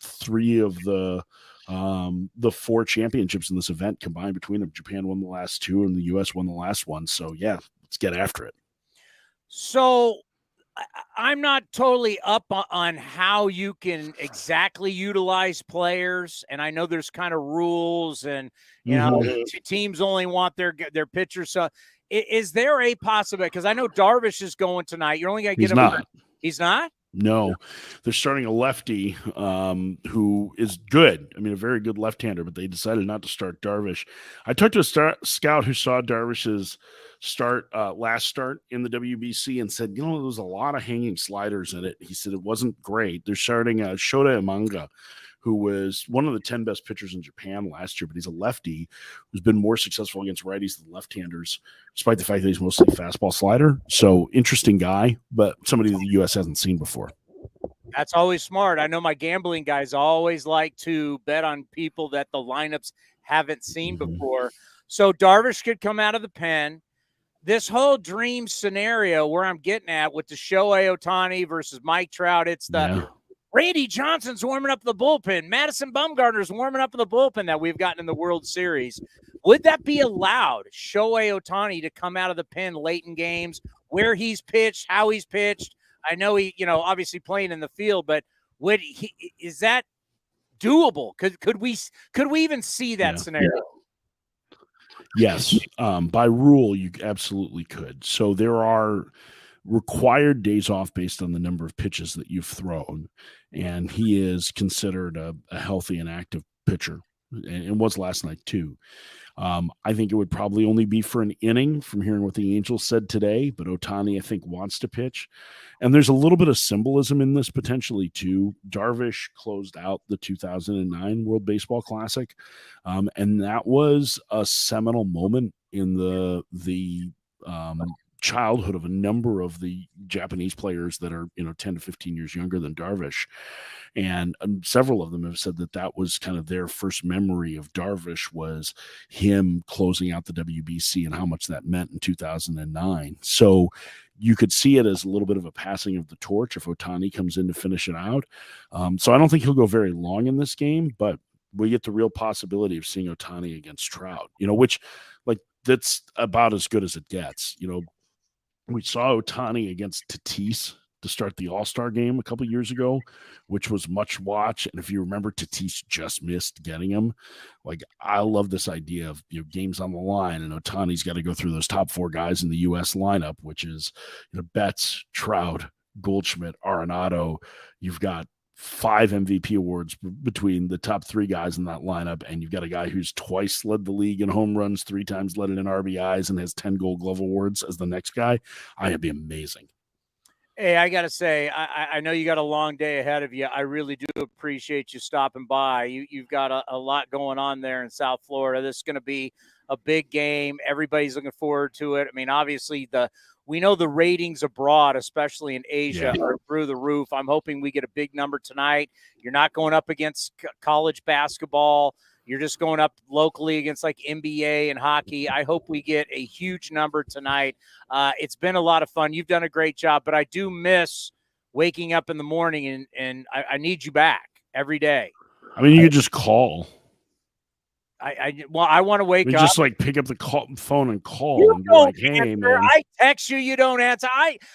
3 of the 4 championships in this event combined between them. Japan won the last 2 and the US won the last one. So yeah, let's get after it. So I'm not totally up on how you can exactly utilize players. And I know there's kind of rules and, teams only want their pitchers. So is there a possibility? Because I know Darvish is going tonight. You're only going to get him. He's not? No, they're starting a lefty who is good. I mean, a very good left-hander, but they decided not to start Darvish. I talked to a scout who saw Darvish's last start in the WBC and said, there was a lot of hanging sliders in it. He said it wasn't great. They're starting Shota Imanga, who was one of the 10 best pitchers in Japan last year, but he's a lefty who's been more successful against righties than left-handers, despite the fact that he's mostly fastball slider. So interesting guy, but somebody that the U.S. hasn't seen before. That's always smart. I know my gambling guys always like to bet on people that the lineups haven't seen before. So Darvish could come out of the pen. This whole dream scenario where I'm getting at with the Shohei Ohtani versus Mike Trout, it's the Randy Johnson's warming up the bullpen. Madison Bumgarner's warming up the bullpen that we've gotten in the World Series. Would that be allowed, Shohei Ohtani, to come out of the pen late in games, where he's pitched, how he's pitched? I know he, obviously playing in the field, but is that doable? Could we even see that scenario? Yes. By rule, you absolutely could. So there are required days off based on the number of pitches that you've thrown. And he is considered a healthy and active pitcher, and was last night too. I think it would probably only be for an inning from hearing what the Angels said today, but Ohtani, I think, wants to pitch. And there's a little bit of symbolism in this potentially too. Darvish closed out the 2009 World Baseball Classic. And that was a seminal moment in the childhood of a number of the Japanese players that are 10 to 15 years younger than Darvish, and several of them have said that was kind of their first memory of Darvish, was him closing out the WBC and how much that meant in 2009. So you could see it as a little bit of a passing of the torch if Ohtani comes in to finish it out. So I don't think he'll go very long in this game, but we get the real possibility of seeing Ohtani against Trout, which that's about as good as it gets. We saw Ohtani against Tatis to start the All-Star game a couple years ago, which was much watch. And if you remember, Tatis just missed getting him. I love this idea of games on the line, and Ohtani's got to go through those top 4 guys in the U.S. lineup, which is Betts, Trout, Goldschmidt, Arenado. You've got 5 MVP awards between the top 3 guys in that lineup, and you've got a guy who's twice led the league in home runs, 3 times led it in RBIs, and has 10 Gold Glove awards as the next guy, it'd be amazing. Hey, I got to say, I know you got a long day ahead of you. I really do appreciate you stopping by. You've got a lot going on there in South Florida. This is going to be a big game. Everybody's looking forward to it. I mean, obviously, we know the ratings abroad, especially in Asia, are through the roof. I'm hoping we get a big number tonight. You're not going up against college basketball. You're just going up locally against like NBA and hockey. I hope we get a huge number tonight. It's been a lot of fun. You've done a great job, but I do miss waking up in the morning, and I need you back every day. I mean, you could just call. I want to wake up. Just like pick up the phone and call You and be don't like, hey, answer. man. I text you. You don't answer.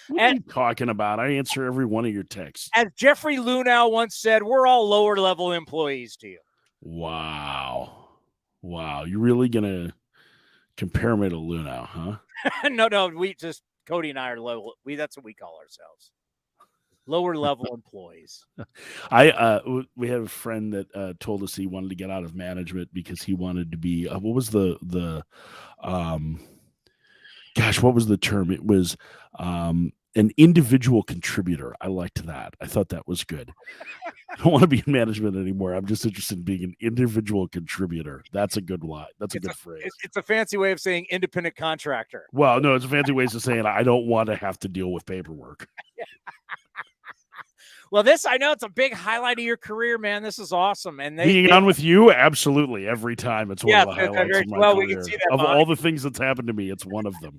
What are you talking about? I answer every one of your texts. As Jeffrey Lunow once said, we're all lower level employees to you. Wow. You're really going to compare me to Lunow, huh? No. Cody and I are low. That's what we call ourselves. Lower level employees. We had a friend that told us he wanted to get out of management because he wanted to be what was the what was the term? It was an individual contributor. I liked that. I thought that was good. I don't want to be in management anymore. I'm just interested in being an individual contributor. That's a good line. That's a good phrase. It's a fancy way of saying independent contractor. Well, no, it's a fancy way of saying I don't want to have to deal with paperwork. Well, I know it's a big highlight of your career, man. This is awesome. And being on with you, absolutely. Every time. It's one of the highlights of my career. We can see that of all the things that's happened to me, it's one of them.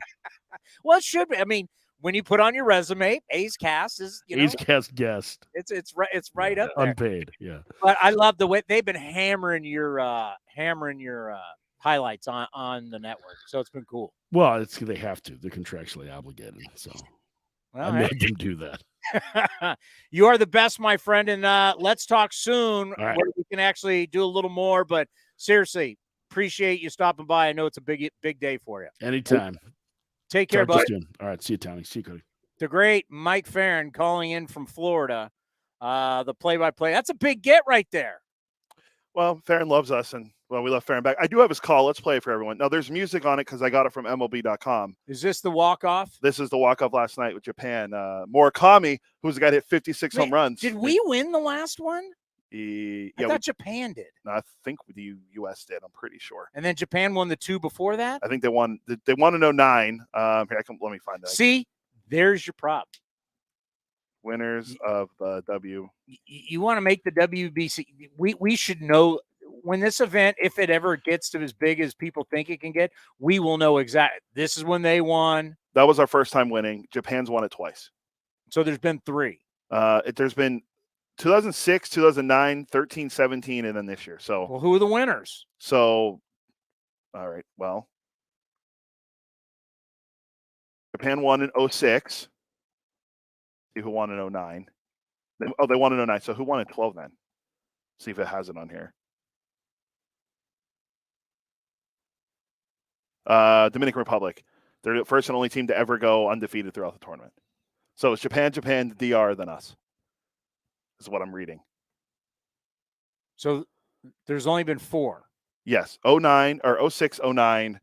Well, it should be. I mean, when you put on your resume, A's Cast is, A's Cast guest. It's right up there. Unpaid, yeah. But I love the way they've been hammering your highlights on the network. So it's been cool. Well, they have to. They're contractually obligated. So I made them do that. You are the best, my friend, and let's talk soon right. where we can actually do a little more. But seriously, appreciate you stopping by. I know it's a big day for you. Anytime. Take care, buddy. All right, see you, Tony. See you, Cody. The great Mike Ferrin calling in from Florida. The play-by-play. That's a big get right there. Well, Ferrin loves us, and we love Ferrin back. I do have his call. Let's play it for everyone. Now, there's music on it because I got it from MLB.com. Is this the walk-off? This is the walk-off last night with Japan. Murakami, who's the guy that hit 56 home runs. Did we win the last one? I thought Japan did. No, I think the U.S. did. I'm pretty sure. And then Japan won the 2 before that? I think they won. They won in 09. Let me find that. See, there's your prop. Winners of the W. You want to make the WBC. We should know when this event, if it ever gets to as big as people think it can get, we will know exactly. This is when they won. That was our first time winning. Japan's won it twice. So there's been 3. There's been 2006, 2009, 13, 17, and then this year. So, well, who are the winners? So, all right. Well, Japan won in 06. See who won in 09. They won in 09. So who won in 12 then? See if it has it on here. Dominican Republic. They're the first and only team to ever go undefeated throughout the tournament. So it's Japan, the DR, then us. Is what I'm reading. So there's only been 4. Yes. 09 or 06, 09,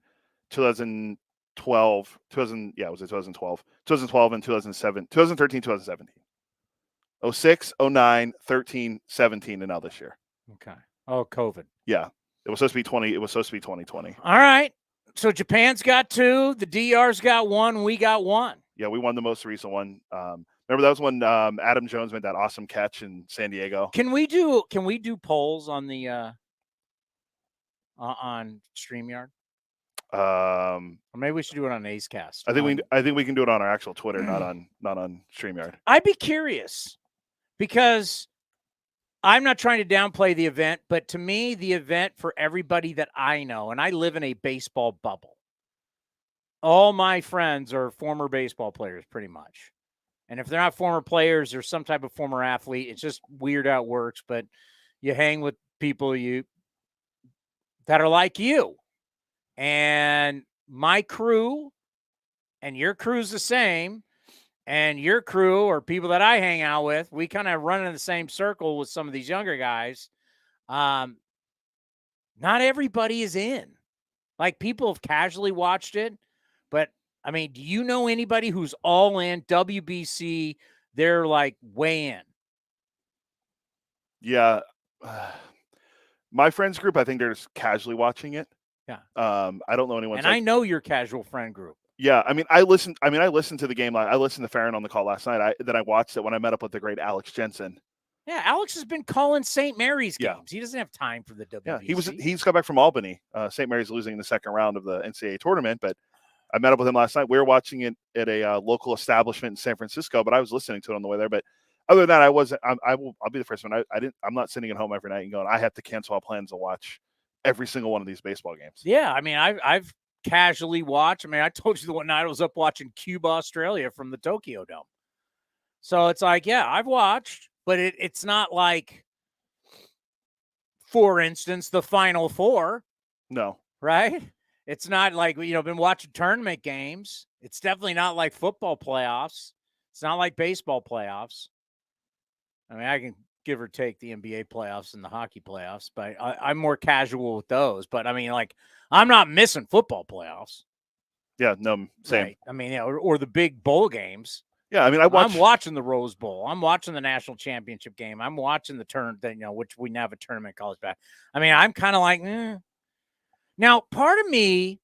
2012, 2000. Yeah, was it 2012? 2012 and 2007, 2013, 2017. 06, 09, 13, 17, and now this year. Okay. Oh, COVID. Yeah. It was supposed to be 20. It was supposed to be 2020. All right. So Japan's got 2, the DR's got 1, we got 1. Yeah, we won the most recent one. Remember that was when Adam Jones made that awesome catch in San Diego. Can we do polls on the on StreamYard? Or maybe we should do it on A's Cast. I think we can do it on our actual Twitter, not on StreamYard. I'd be curious because I'm not trying to downplay the event, but to me, the event for everybody that I know, and I live in a baseball bubble. All my friends are former baseball players, pretty much. And if they're not former players, they're some type of former athlete. It's just weird how it works, but you hang with people that are like you. And my crew and your crew's the same. And your crew or people that I hang out with, we kind of run in the same circle with some of these younger guys. Not everybody is in. Like, people have casually watched it, but I mean, do you know anybody who's all in WBC? They're like way in. Yeah. My friends group, I think they're just casually watching it. Yeah. I don't know anyone. And I know your casual friend group. Yeah, I mean, I listened to the game. I listened to Ferrin on the call last night. Then I watched it when I met up with the great Alex Jensen. Yeah, Alex has been calling St. Mary's games. Yeah. He doesn't have time for the WBC. Yeah, he's come back from Albany. St. Mary's losing in the second round of the NCAA tournament, but I met up with him last night. We were watching it at a local establishment in San Francisco, but I was listening to it on the way there. But other than that, I'll be the first one. I'm not sitting at home every night and going, I have to cancel all plans to watch every single one of these baseball games. Yeah, I mean, I've casually watched. I mean, I told you the one night I was up watching Cuba, Australia from the Tokyo Dome. So it's like, yeah, I've watched, but it's not like, for instance, the Final Four. No. Right? It's not like, been watching tournament games. It's definitely not like football playoffs. It's not like baseball playoffs. I mean, I can give or take the NBA playoffs and the hockey playoffs, but I'm more casual with those. But I mean, like, I'm not missing football playoffs. Yeah, no, same. Right? I mean, or the big bowl games. Yeah, I mean, I'm watching the Rose Bowl. I'm watching the national championship game. I'm watching the which we now have a tournament college back. I mean, I'm kind of like, Now, part of me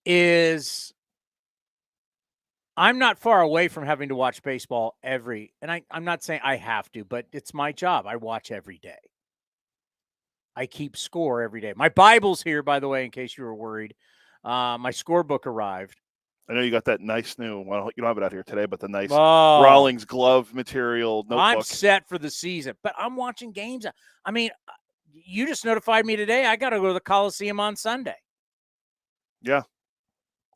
is I'm not far away from having to watch baseball and I'm not saying I have to, but it's my job. I watch every day. I keep score every day. My Bible's here, by the way, in case you were worried. My scorebook arrived. I know you got that nice new, well, you don't have it out here today, but the nice Rawlings glove material notebook. I'm set for the season, but I'm watching games. I mean, you just notified me today. I got to go to the Coliseum on Sunday. Yeah.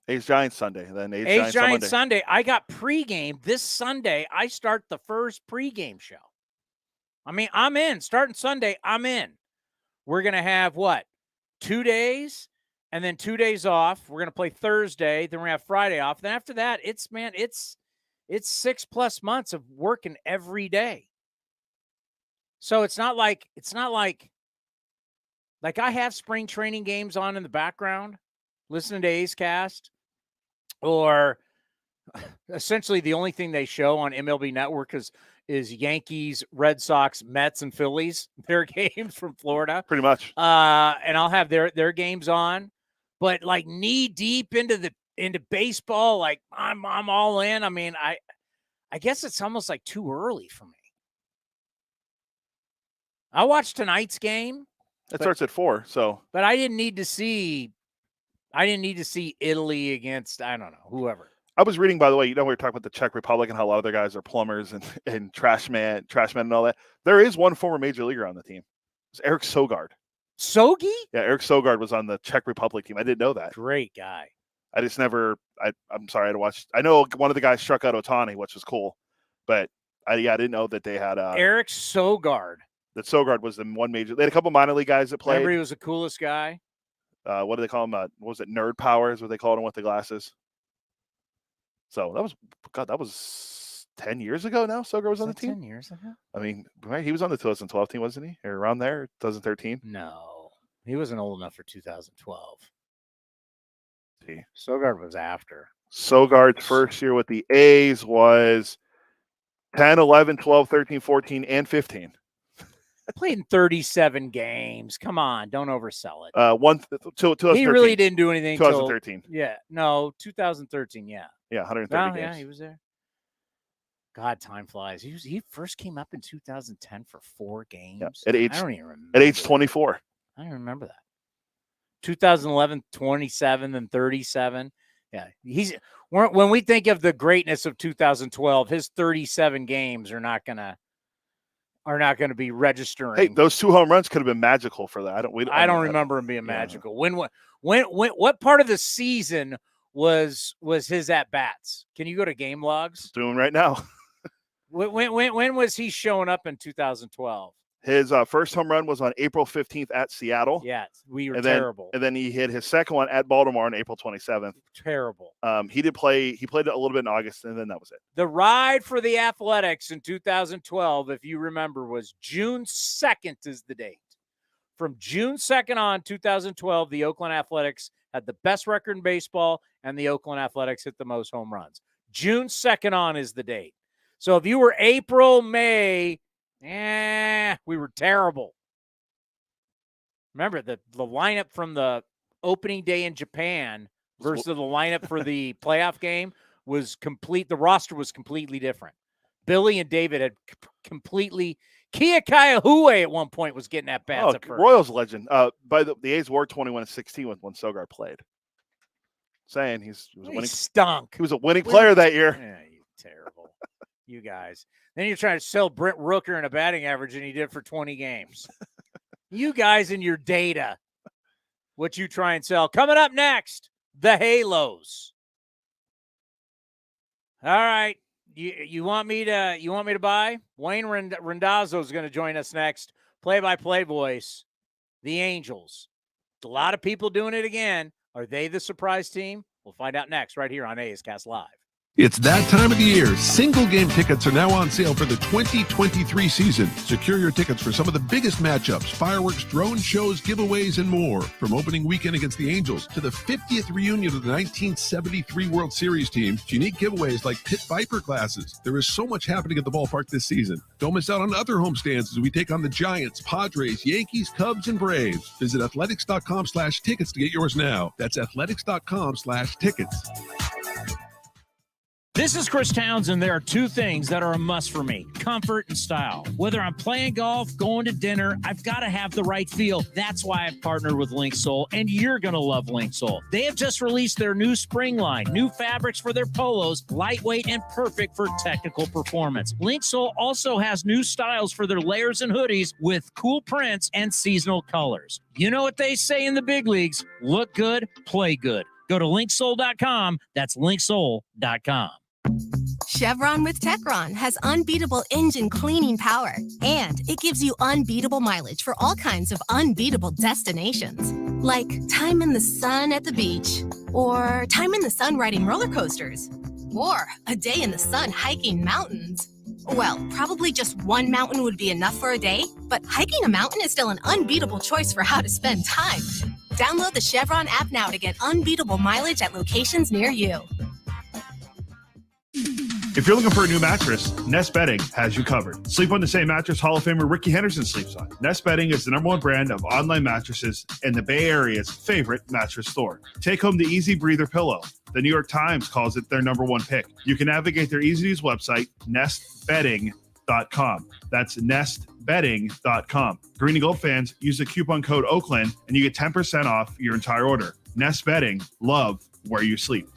A's Giants Sunday. Then A's Giants Sunday. I got pregame this Sunday. I start the first pregame show. I mean, I'm in. Starting Sunday, I'm in. We're going to have 2 days and then 2 days off. We're going to play Thursday. Then we're going to have Friday off. Then after that, it's 6+ months of working every day. So it's not like I have spring training games on in the background, listening to A's Cast, or essentially the only thing they show on MLB Network is Yankees, Red Sox, Mets, and Phillies, their games from Florida. Pretty much. And I'll have their games on. But like knee deep into baseball, like I'm all in. I mean, I guess it's almost like too early for me. I watched tonight's game. It starts at 4, so. But I didn't need to see Italy against, I don't know, whoever. I was reading, by the way, we were talking about the Czech Republic and how a lot of their guys are plumbers and trash men and all that. There is one former major leaguer on the team. It's Eric Sogard. Sogi? Yeah, Eric Sogard was on the Czech Republic team. I didn't know that. Great guy. I just never, I'm sorry, I had to watch. I know one of the guys struck out Ohtani, which was cool. But I didn't know that they had Eric Sogard. That Sogard was the one major. They had a couple minor league guys that played. Remember, he was the coolest guy. What do they call him? What was it? Nerd Power is what they called him with the glasses. So that was 10 years ago now. Sogard was on the team. 10 years ago. I mean, right? He was on the 2012 team, wasn't he? Or around there, 2013. No, he wasn't old enough for 2012. See, Sogard was after. Sogard's first year with the A's was 10, 11, 12, 13, 14, and 15. Played in 37 games. Come on, don't oversell it. 2013. He really didn't do anything. 2013. 2013. Yeah. Yeah, 130 games. Yeah, he was there. God, time flies. He first came up in 2010 for 4 games. Yeah, I don't even remember. At age 24. I don't remember that. 2011, 27, then 37. Yeah, when we think of the greatness of 2012, his 37 games are not gonna be registering. Hey, those 2 home runs could have been magical for that. I don't remember him being magical. When what part of the season was his at bats? Can you go to game logs? Doing right now. When was he showing up in 2012? His first home run was on April 15th at Seattle. Yeah, we were and terrible. And then he hit his second one at Baltimore on April 27th. Terrible. He played a little bit in August, and then that was it. The ride for the Athletics in 2012, if you remember, was June 2nd is the date. From June 2nd on, 2012, the Oakland Athletics had the best record in baseball, and the Oakland Athletics hit the most home runs. June 2nd on is the date. So if you were April, May, we were terrible. Remember, the lineup from the opening day in Japan versus the lineup for the playoff game was complete. The roster was completely different. Billy and David had completely – Kia Kaihue at one point was getting at bats at first. Royals legend. The A's were 21-16 when Sogard played. Saying he was winning. Stunk. He was a winning player that year. Yeah, you terrible. You guys. Then you're trying to sell Brent Rooker in a batting average, and he did for 20 games. You guys and your data. What you try and sell. Coming up next, the Halos. All right. You want me to buy? Wayne Randazzo is going to join us next. Play-by-play voice. The Angels. A lot of people doing it again. Are they the surprise team? We'll find out next right here on A's Cast Live. It's that time of the year. Single game tickets are now on sale for the 2023 season. Secure your tickets for some of the biggest matchups, fireworks, drone shows, giveaways, and more. From opening weekend against the Angels to the 50th reunion of the 1973 World Series team, to unique giveaways like Pit Viper glasses. There is so much happening at the ballpark this season. Don't miss out on other homestands as we take on the Giants, Padres, Yankees, Cubs, and Braves. Visit athletics.com/tickets to get yours now. That's athletics.com/tickets. This is Chris Townsend. There are two things that are a must for me: comfort and style. Whether I'm playing golf, going to dinner, I've got to have the right feel. That's why I've partnered with Linksole, and you're going to love Linksole. They have just released their new spring line, new fabrics for their polos, lightweight and perfect for technical performance. Linksole also has new styles for their layers and hoodies with cool prints and seasonal colors. You know what they say in the big leagues: look good, play good. Go to linksole.com. That's linksole.com. Chevron with Techron has unbeatable engine cleaning power, and it gives you unbeatable mileage for all kinds of unbeatable destinations, like time in the sun at the beach, or time in the sun riding roller coasters, or a day in the sun hiking mountains. Well, probably just one mountain would be enough for a day, but hiking a mountain is still an unbeatable choice for how to spend time. Download the Chevron app now to get unbeatable mileage at locations near you. If you're looking for a new mattress, Nest Bedding has you covered. Sleep on the same mattress Hall of Famer Ricky Henderson sleeps on. Nest Bedding is the #1 brand of online mattresses and the Bay Area's favorite mattress store. Take home the Easy Breather pillow. The New York Times calls it their #1 pick. You can navigate their easy-to-use website, nestbedding.com. That's nestbedding.com. Green and Gold fans, use the coupon code Oakland and you get 10% off your entire order. Nest Bedding, love where you sleep.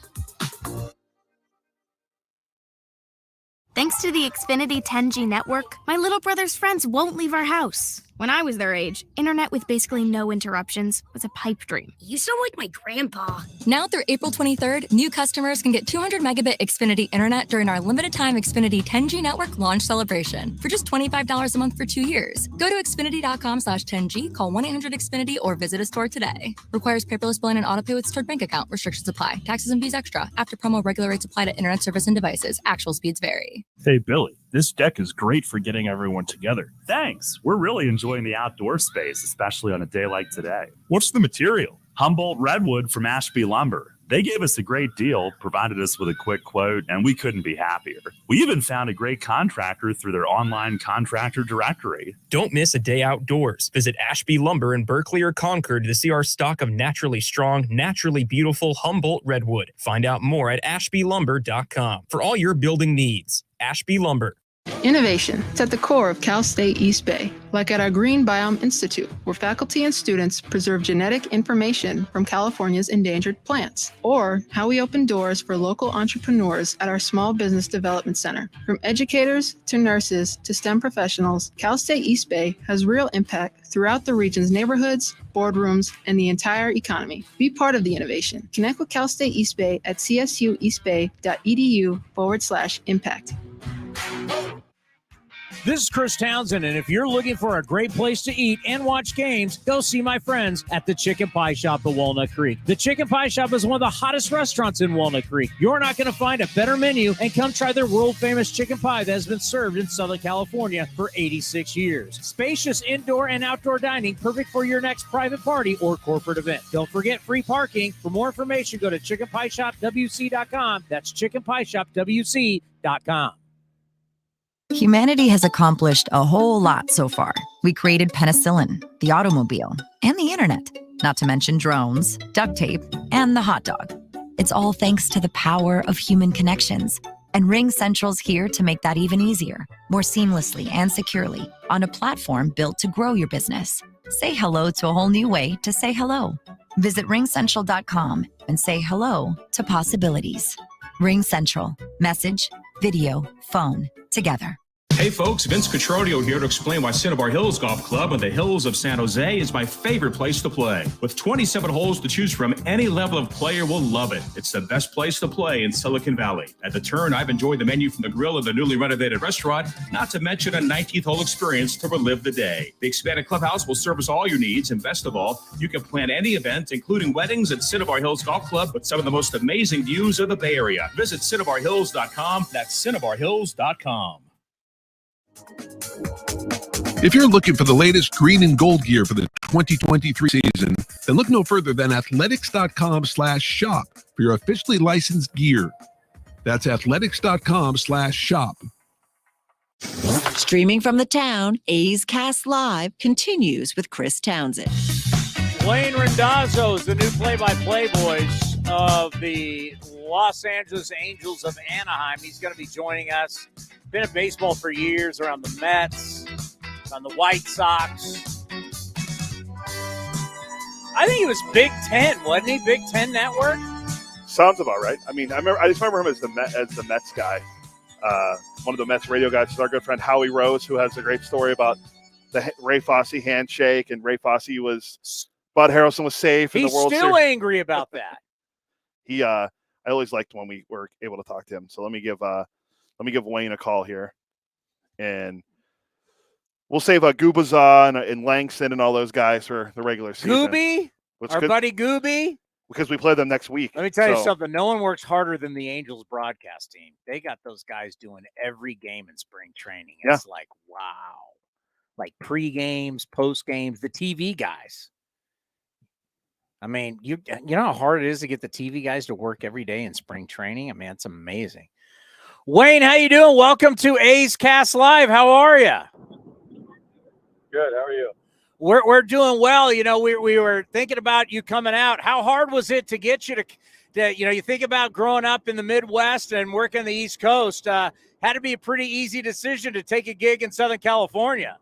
Thanks to the Xfinity 10G network, my little brother's friends won't leave our house. When I was their age, internet with basically no interruptions was a pipe dream. You sound like my grandpa. Now through April 23rd, new customers can get 200 megabit Xfinity internet during our limited time Xfinity 10G network launch celebration for just $25 a month for 2 years. Go to Xfinity.com/10G, call 1-800-XFINITY, or visit a store today. Requires paperless billing and autopay with stored bank account. Restrictions apply. Taxes and fees extra. After promo, regular rates apply to internet service and devices. Actual speeds vary. Hey, Billy, this deck is great for getting everyone together. Thanks. We're really enjoying the outdoor space, especially on a day like today. What's the material? Humboldt Redwood from Ashby Lumber. They gave us a great deal, provided us with a quick quote, and we couldn't be happier. We even found a great contractor through their online contractor directory. Don't miss a day outdoors. Visit Ashby Lumber in Berkeley or Concord to see our stock of naturally strong, naturally beautiful Humboldt Redwood. Find out more at ashbylumber.com for all your building needs. Ashby Lumber. Innovation is at the core of Cal State East Bay, like at our Green Biome Institute, where faculty and students preserve genetic information from California's endangered plants, or how we open doors for local entrepreneurs at our Small Business Development Center. From educators to nurses to STEM professionals, Cal State East Bay has real impact throughout the region's neighborhoods, boardrooms, and the entire economy. Be part of the innovation. Connect with Cal State East Bay at csueastbay.edu/impact. This is Chris Townsend, and if you're looking for a great place to eat and watch games, go see my friends at the Chicken Pie Shop at Walnut Creek. The Chicken Pie Shop is one of the hottest restaurants in Walnut Creek. You're not going to find a better menu, and come try their world-famous chicken pie that has been served in Southern California for 86 years. Spacious indoor and outdoor dining, perfect for your next private party or corporate event. Don't forget free parking. For more information, go to chickenpieshopwc.com. That's chickenpieshopwc.com. Humanity has accomplished a whole lot so far. We created penicillin, the automobile, and the internet, not to mention drones, duct tape, and the hot dog. It's all thanks to the power of human connections. And Ring Central's here to make that even easier, more seamlessly and securely, on a platform built to grow your business. Say hello to a whole new way to say hello. Visit ringcentral.com and say hello to possibilities. Ring Central. Message, video, phone, together. Hey folks, Vince Cotroneo here to explain why Cinnabar Hills Golf Club in the hills of San Jose is my favorite place to play. With 27 holes to choose from, any level of player will love it. It's the best place to play in Silicon Valley. At the Turn, I've enjoyed the menu from the grill of the newly renovated restaurant, not to mention a 19th hole experience to relive the day. The expanded clubhouse will service all your needs, and best of all, you can plan any event, including weddings at Cinnabar Hills Golf Club with some of the most amazing views of the Bay Area. Visit CinnabarHills.com. That's CinnabarHills.com. If you're looking for the latest green and gold gear for the 2023 season, then look no further than athletics.com/shop for your officially licensed gear. That's athletics.com/shop. Streaming from the town, A's Cast Live continues with Chris Townsend. Wayne Randazzo is the new play-by-play voice of the Los Angeles Angels of Anaheim. He's going to be joining us. Been in baseball for years, around the Mets, on the White Sox. I think he was Big Ten, wasn't he? Big Ten Network? Sounds about right. I mean, I just remember him as the Mets guy. One of the Mets radio guys is our good friend Howie Rose, who has a great story about the Ray Fosse handshake, and Ray Fosse Bud Harrelson was safe in the World Series. He's still angry about that. I always liked when we were able to talk to him. So let me give Wayne a call here, and we'll save Gubaza and Langston and all those guys for the regular season. Gooby, buddy Gooby, because we play them next week. Let me tell you something. No one works harder than the Angels broadcast team. They got those guys doing every game in spring training. It's like, wow, like pre-games, post-games, the TV guys. I mean, you know how hard it is to get the TV guys to work every day in spring training? I mean, it's amazing. Wayne, how you doing? Welcome to A's Cast Live. How are you? Good. How are you? We're doing well. You know, we were thinking about you coming out. How hard was it to get you to you think about growing up in the Midwest and working the East Coast? Had to be a pretty easy decision to take a gig in Southern California.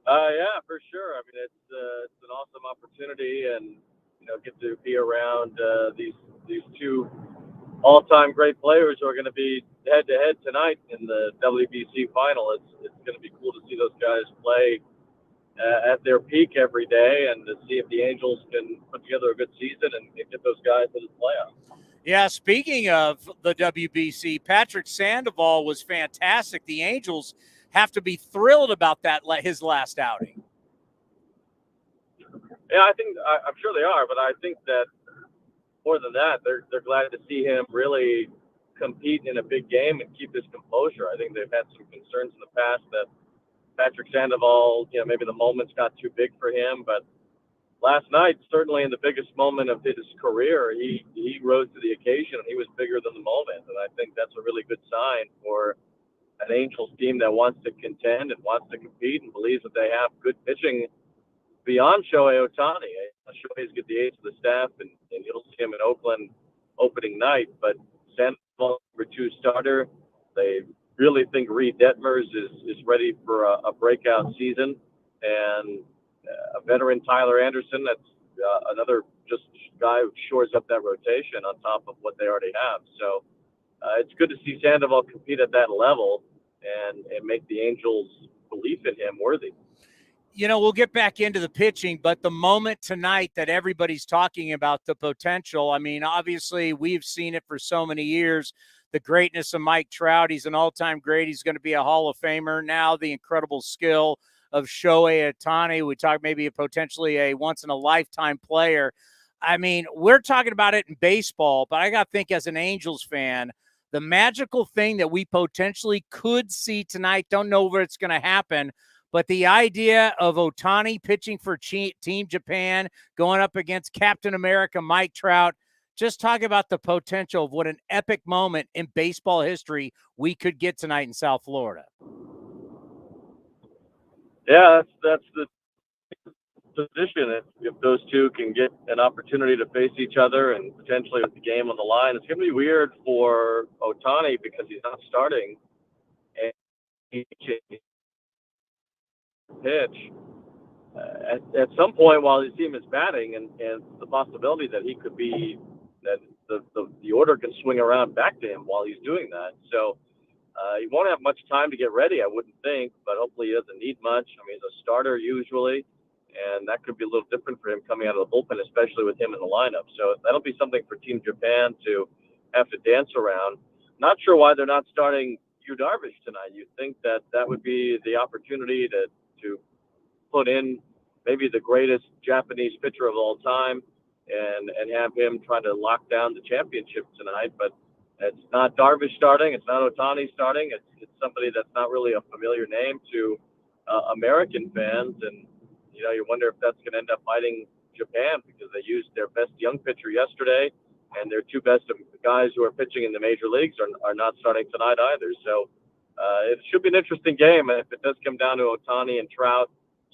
Yeah, for sure. I mean, it's an awesome opportunity, and get to be around these two all-time great players who are going to be head-to-head tonight in the WBC final. It's going to be cool to see those guys play at their peak every day, and to see if the Angels can put together a good season and get those guys to the playoffs. Yeah, speaking of the WBC, Patrick Sandoval was fantastic. The Angels have to be thrilled about that, his last outing. Yeah, I'm sure they are, but I think that more than that, they're glad to see him really compete in a big game and keep his composure. I think they've had some concerns in the past that Patrick Sandoval, maybe the moments got too big for him, but last night, certainly in the biggest moment of his career, he rose to the occasion, and he was bigger than the moment. And I think that's a really good sign for an Angels team that wants to contend and wants to compete and believes that they have good pitching beyond Shohei Ohtani. Shohei's got the ace of the staff, and you'll see him in Oakland opening night. But Sandoval, number 2 starter, they really think Reed Detmers is ready for a breakout season. And a veteran Tyler Anderson, that's another just guy who shores up that rotation on top of what they already have. So it's good to see Sandoval compete at that level and make the Angels' belief in him worthy. We'll get back into the pitching, but the moment tonight that everybody's talking about the potential, I mean, obviously we've seen it for so many years. the greatness of Mike Trout. He's an all-time great. He's going to be a Hall of Famer. Now the incredible skill of Shohei Ohtani. We talk maybe potentially a once-in-a-lifetime player. I mean, we're talking about it in baseball, but I got to think as an Angels fan, the magical thing that we potentially could see tonight, don't know where it's going to happen, but the idea of Ohtani pitching for Team Japan, going up against Captain America, Mike Trout, just talk about the potential of what an epic moment in baseball history we could get tonight in South Florida. Yeah, that's the position. If those two can get an opportunity to face each other and potentially with the game on the line, it's going to be weird for Ohtani because he's not starting and he pitch at some point while his team is batting, and the possibility that he could be that the order can swing around back to him while he's doing that. So he won't have much time to get ready, I wouldn't think, but hopefully he doesn't need much. I mean, he's a starter usually, and that could be a little different for him coming out of the bullpen, especially with him in the lineup. So that'll be something for Team Japan to have to dance around. Not sure why they're not starting Yu Darvish tonight. You'd think that would be the opportunity to put in maybe the greatest Japanese pitcher of all time and have him trying to lock down the championship tonight. But it's not Darvish starting. It's not Ohtani starting. It's somebody that's not really a familiar name to American fans. And, you wonder if that's going to end up biting Japan because they used their best young pitcher yesterday, and their two best guys who are pitching in the major leagues are not starting tonight either. So it should be an interesting game. And if it does come down to Ohtani and Trout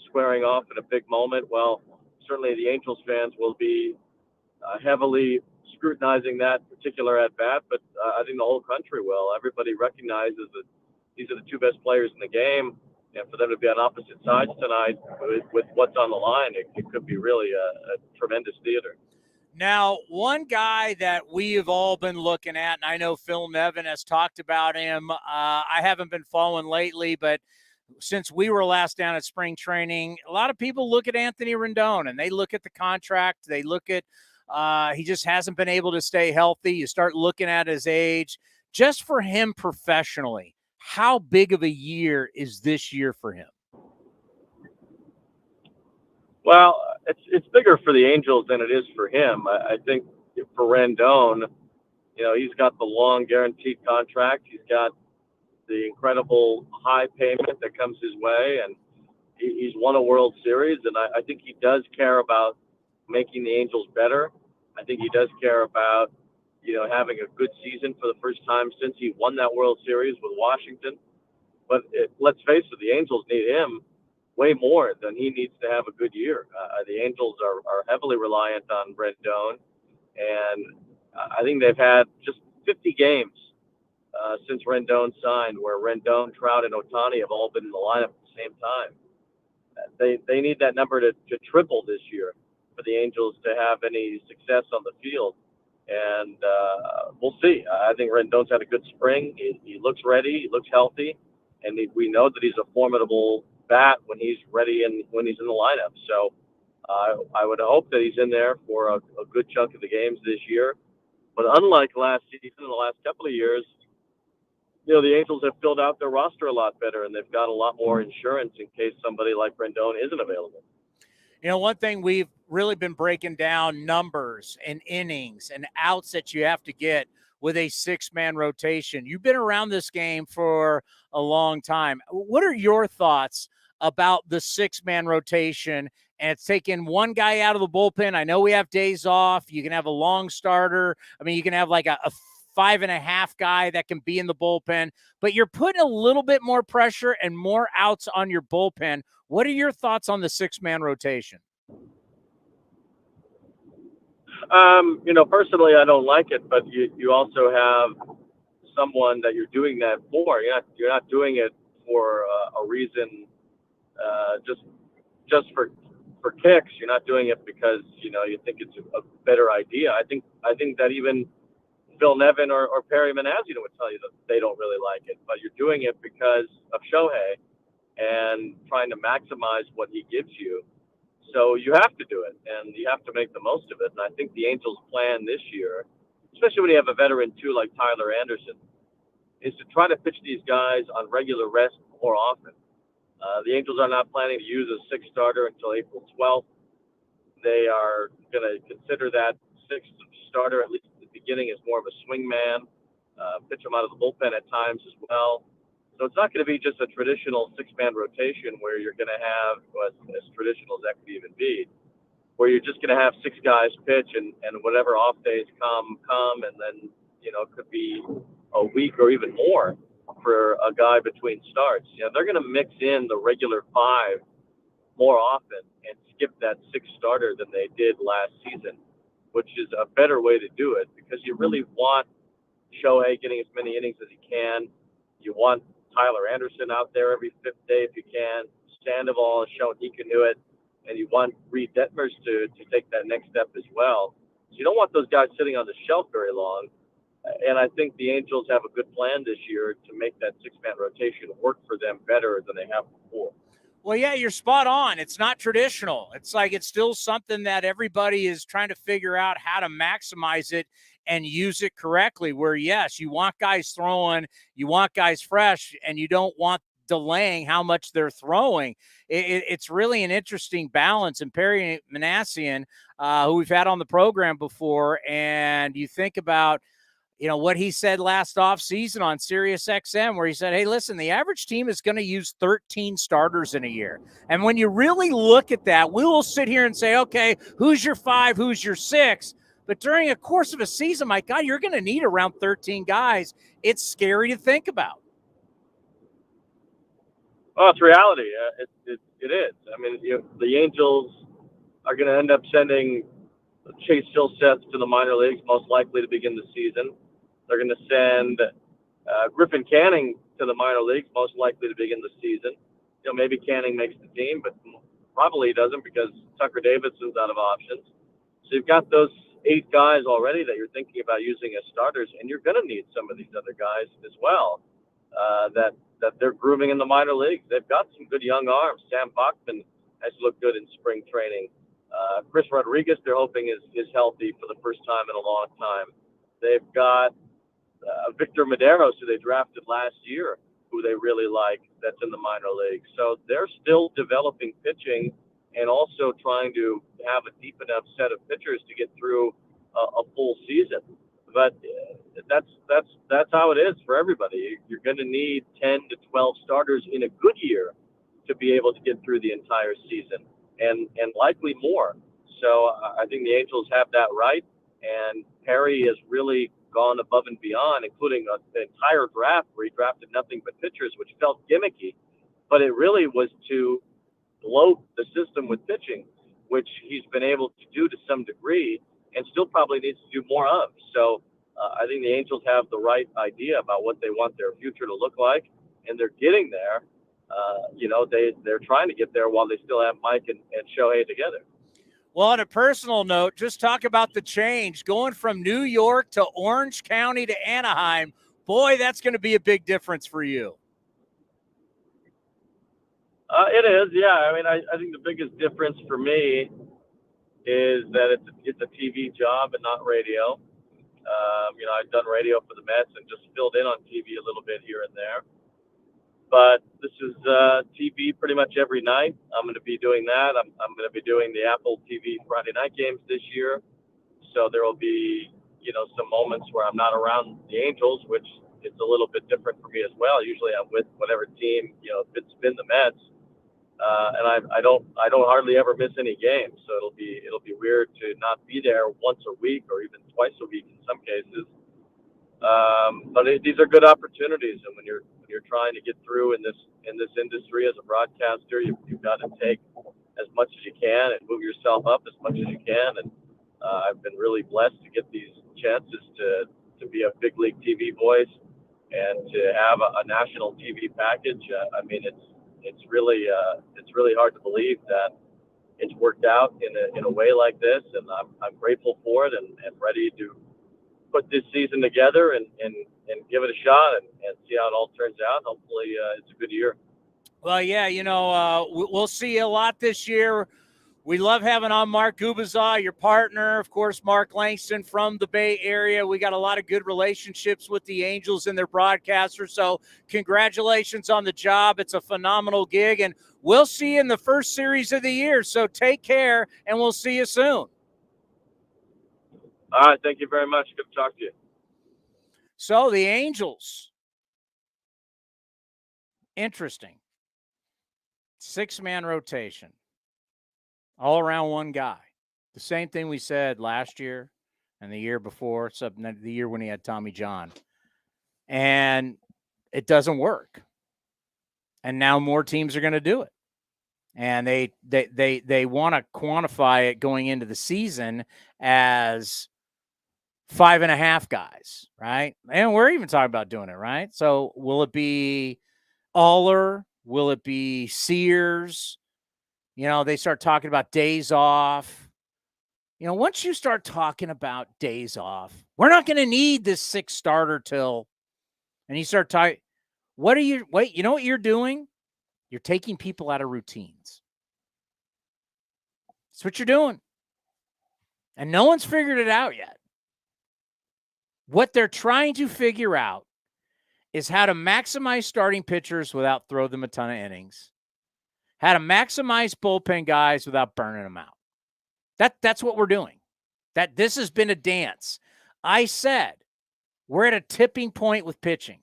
squaring off in a big moment, well, certainly the Angels fans will be heavily scrutinizing that particular at-bat, but I think the whole country will. Everybody recognizes that these are the two best players in the game, and for them to be on opposite sides tonight with what's on the line, it could be really a tremendous theater. Now, one guy that we have all been looking at, and I know Phil Nevin has talked about him. I haven't been following lately, but since we were last down at spring training, a lot of people look at Anthony Rendon, and they look at the contract. They look at he just hasn't been able to stay healthy. You start looking at his age. Just for him professionally, how big of a year is this year for him? Well, it's bigger for the Angels than it is for him. I think for Rendon, he's got the long guaranteed contract. He's got the incredible high payment that comes his way, and he's won a World Series, and I think he does care about making the Angels better. I think he does care about, having a good season for the first time since he won that World Series with Washington. But let's face it, the Angels need him way more than he needs to have a good year. The Angels are heavily reliant on Rendon, and I think they've had just 50 games since Rendon signed where Rendon, Trout, and Ohtani have all been in the lineup at the same time. They need that number to triple this year for the Angels to have any success on the field. And we'll see. I think Rendon's had a good spring. He looks ready. He looks healthy. And we know that he's a formidable bat when he's ready and when he's in the lineup. So I would hope that he's in there for a good chunk of the games this year. But unlike last season, in the last couple of years, the Angels have filled out their roster a lot better, and they've got a lot more insurance in case somebody like Rendon isn't available. One thing we've really been breaking down numbers and innings and outs that you have to get with a six-man rotation. You've been around this game for a long time. What are your thoughts about the six-man rotation? And it's taking one guy out of the bullpen. I know we have days off. You can have a long starter. I mean, you can have like a 5.5 guy that can be in the bullpen, but you're putting a little bit more pressure and more outs on your bullpen. What are your thoughts on the six-man rotation? Personally, I don't like it, but you also have someone that you're doing that for. You're not doing it for a reason, just for kicks. You're not doing it because you think it's a better idea. I think that even Phil Nevin or Perry Manazino would tell you that they don't really like it, but you're doing it because of Shohei and trying to maximize what he gives you. So you have to do it, and you have to make the most of it. And I think the Angels' plan this year, especially when you have a veteran too like Tyler Anderson, is to try to pitch these guys on regular rest more often. The Angels are not planning to use a sixth starter until April 12th. They are going to consider that sixth starter, at least at the beginning, as more of a swing man, pitch him out of the bullpen at times as well. So it's not going to be just a traditional six-man rotation where you're going to have, as traditional as that could even be, where you're just going to have six guys pitch and whatever off days come, and then, it could be a week or even more for a guy between starts. They're going to mix in the regular five more often and skip that sixth starter than they did last season, which is a better way to do it because you really want Shohei getting as many innings as he can. You want Tyler Anderson out there every fifth day if you can. Sandoval has shown he can do it. And you want Reed Detmers to take that next step as well. So you don't want those guys sitting on the shelf very long. And I think the Angels have a good plan this year to make that six-man rotation work for them better than they have before. Well, yeah, you're spot on. It's not traditional. It's still something that everybody is trying to figure out how to maximize it and use it correctly, where, yes, you want guys throwing, you want guys fresh, and you don't want delaying how much they're throwing. It's really an interesting balance. And Perry Manassian, who we've had on the program before, and you think about, what he said last offseason on Sirius XM, where he said, hey, listen, the average team is going to use 13 starters in a year. And when you really look at that, we will sit here and say, okay, who's your five, who's your six? But during a course of a season, my God, you're going to need around 13 guys. It's scary to think about. Well, it's reality. It is. I mean, the Angels are going to end up sending Chase Silseth to the minor leagues, most likely to begin the season. They're going to send Griffin Canning to the minor leagues, most likely to begin the season. Maybe Canning makes the team, but probably doesn't because Tucker Davidson's out of options. So you've got those 8 guys already that you're thinking about using as starters, and you're going to need some of these other guys as well that they're grooming in the minor leagues. They've got some good young arms. Sam Bachman has looked good in spring training. Chris Rodriguez, they're hoping is healthy for the first time in a long time. They've got Victor Medeiros, who they drafted last year, who they really like, that's in the minor leagues. So they're still developing pitching and also trying to have a deep enough set of pitchers to get through a full season. But that's how it is for everybody. You're going to need 10 to 12 starters in a good year to be able to get through the entire season, and likely more. So I think the Angels have that right, and Perry has really gone above and beyond, including an entire draft where he drafted nothing but pitchers, which felt gimmicky, but it really was to bloat the system with pitching, which he's been able to do to some degree and still probably needs to do more of. So I think the Angels have the right idea about what they want their future to look like, and they're getting there. They're trying to get there while they still have Mike and Shohei together. Well, on a personal note, just talk about the change going from New York to Orange County to Anaheim. Boy, that's going to be a big difference for you. It is, yeah. I mean, I think the biggest difference for me is that it's a TV job and not radio. I've done radio for the Mets and just filled in on TV a little bit here and there. But this is TV pretty much every night. I'm going to be doing that. I'm going to be doing the Apple TV Friday night games this year. So there will be, some moments where I'm not around the Angels, which is a little bit different for me as well. Usually I'm with whatever team, if it's been the Mets. And I don't hardly ever miss any games. So it'll be weird to not be there once a week or even twice a week in some cases. But these are good opportunities, and when you're trying to get through in this industry as a broadcaster, you've got to take as much as you can and move yourself up as much as you can. And I've been really blessed to get these chances to be a big league TV voice and to have a national TV package. I mean, it's really hard to believe that it's worked out in a way like this, and I'm grateful for it and ready to put this season together and give it a shot and see how it all turns out. Hopefully it's a good year. Well, yeah, we'll see a lot this year We love having on Mark Gubazaw, your partner, of course, Mark Langston from the Bay Area. We got a lot of good relationships with the Angels and their broadcasters, so congratulations on the job. It's a phenomenal gig, and we'll see you in the first series of the year, so take care, and we'll see you soon. All right, thank you very much. Good to talk to you. So the Angels, interesting. 6-man rotation. All around one guy. The same thing we said last year and the year before, except the year when he had Tommy John. And it doesn't work. And now more teams are going to do it. And they want to quantify it going into the season as 5.5 guys, right? And we're even talking about doing it, right? So will it be Aller? Will it be Sears? You know, they start talking about days off. You know, once you start talking about days off, we're not going to need this 6 starter till, and you start talking, you know what you're doing? You're taking people out of routines. That's what you're doing. And no one's figured it out yet. What they're trying to figure out is how to maximize starting pitchers without throwing them a ton of innings. How to maximize bullpen guys without burning them out. That's what we're doing. That this has been a dance. I said we're at a tipping point with pitching.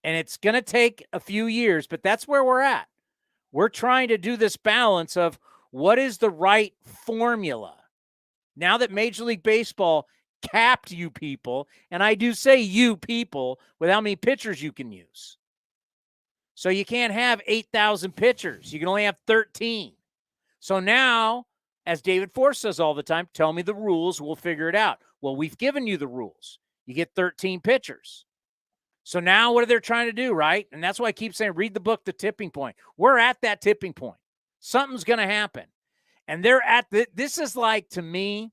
And it's going to take a few years, but that's where we're at. We're trying to do this balance of what is the right formula. Now that Major League Baseball capped you people, and I do say you people, with how many pitchers you can use. So you can't have 8,000 pitchers. You can only have 13. So now, as David Force says all the time, tell me the rules, we'll figure it out. Well, we've given you the rules. You get 13 pitchers. So now what are they trying to do, right? And that's why I keep saying, read the book, The Tipping Point. We're at that tipping point. Something's going to happen. And they're at this is like, to me,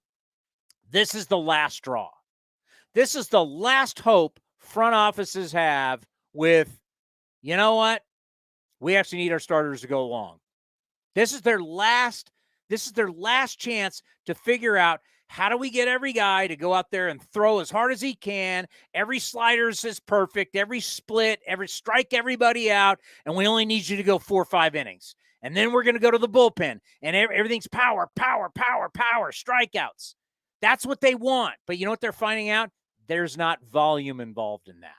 this is the last straw. This is the last hope front offices have with, you know what? We actually need our starters to go long. This is their last chance to figure out, how do we get every guy to go out there and throw as hard as he can? Every slider is perfect, every split, strike everybody out, and we only need you to go 4 or 5 innings. And then we're going to go to the bullpen, and everything's power, strikeouts. That's what they want. But you know what they're finding out? There's not volume involved in that.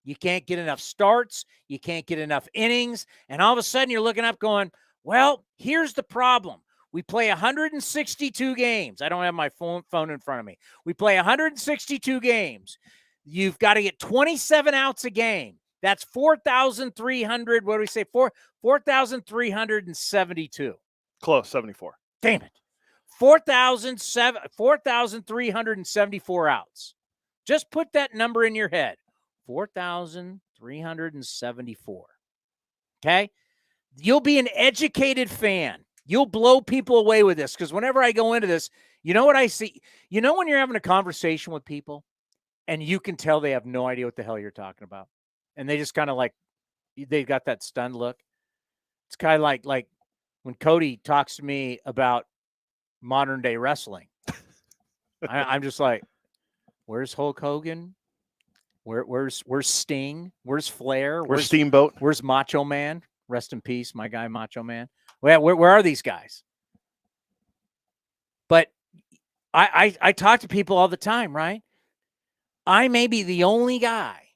You can't get enough starts. You can't get enough innings. And all of a sudden you're looking up going, well, here's the problem. We play 162 games. I don't have my phone in front of me. We play 162 games. You've got to get 27 outs a game. That's 4,300. What do we say? 4,372. Close, 74. Damn it. 4,374 outs. Just put that number in your head. 4,374. Okay? You'll be an educated fan. You'll blow people away with this, because whenever I go into this, you know what I see? You know when you're having a conversation with people and you can tell they have no idea what the hell you're talking about, and they just kind of like, they've got that stunned look. It's kind of like when Cody talks to me about modern day wrestling. I'm just like, where's Hulk Hogan? Where's Sting? Where's Flair? Where's Steamboat? Where's Macho Man? Rest in peace, my guy Macho Man. Where are these guys? But I talk to people all the time, right? I may be the only guy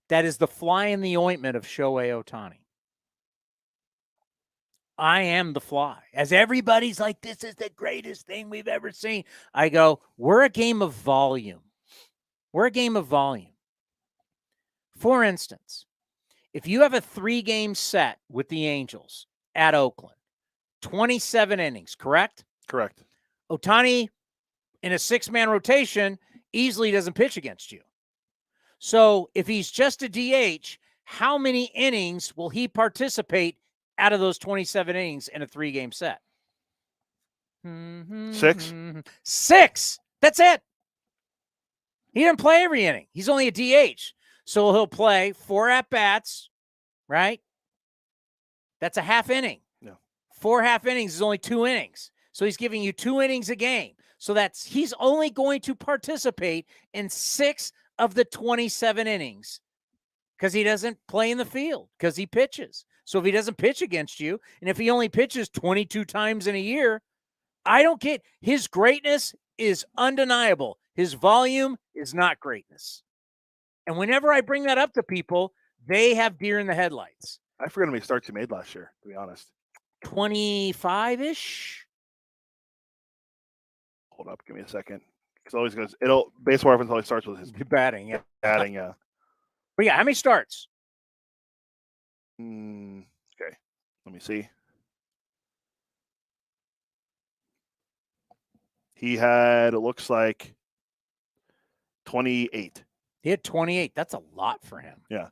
that is the fly in the ointment of Shohei Ohtani. I am the fly. As everybody's like, this is the greatest thing we've ever seen. I go, we're a game of volume. We're a game of volume. For instance, if you have a 3-game set with the Angels at Oakland, 27 innings, correct? Correct. Ohtani, in a 6-man rotation, easily doesn't pitch against you. So if he's just a DH, how many innings will he participate out of those 27 innings in a 3-game set? 6. 6. That's it. He didn't play every inning. He's only a DH. So he'll play 4 at-bats, right? That's a half inning. No. 4 half innings is only 2 innings. So he's giving you 2 innings a game. So he's only going to participate in 6 of the 27 innings because he doesn't play in the field because he pitches. So if he doesn't pitch against you, and if he only pitches 22 times in a year, I don't get his greatness is undeniable. His volume is not greatness. And whenever I bring that up to people, they have deer in the headlights. I forgot how many starts he made last year, to be honest. 25-ish. Hold up, give me a second. Because always goes. Baseball Reference always starts with his batting. Yeah. Batting, yeah. But yeah, how many starts? Okay, let me see. He had, it looks like, 28. He had 28. That's a lot for him. Yeah.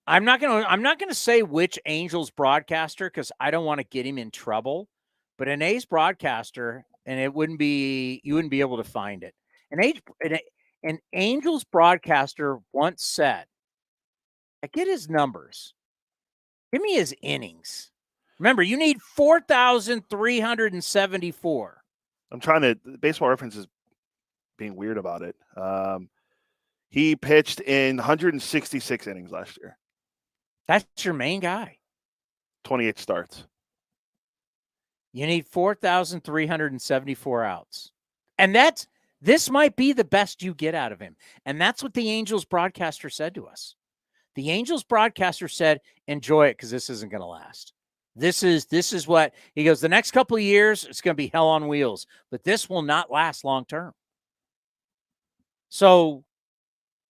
I'm not gonna say which Angels broadcaster because I don't want to get him in trouble. But an A's broadcaster, and you wouldn't be able to find it. An Angels broadcaster once said, I get his numbers. Give me his innings. Remember, you need 4,374. I'm trying to, Baseball Reference is being weird about it. He pitched in 166 innings last year. That's your main guy. 28 starts. You need 4,374 outs. And this might be the best you get out of him. And that's what the Angels broadcaster said to us. The Angels broadcaster said, enjoy it because this isn't going to last. This is what he goes, the next couple of years, it's going to be hell on wheels, but this will not last long term. So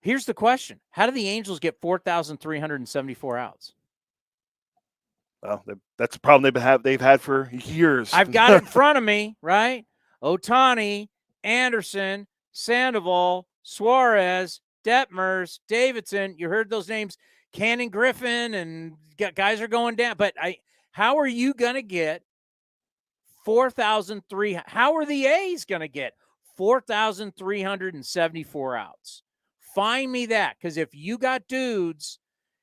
here's the question. How do the Angels get 4,374 outs? Well, that's a problem they've had for years. I've got it in front of me, right? Ohtani, Anderson, Sandoval, Suarez, Detmers, Davidson. You heard those names, Cannon Griffin, and guys are going down. But how are you going to get 4,300? How are the A's going to get 4,374 outs? Find me that, because if you got dudes,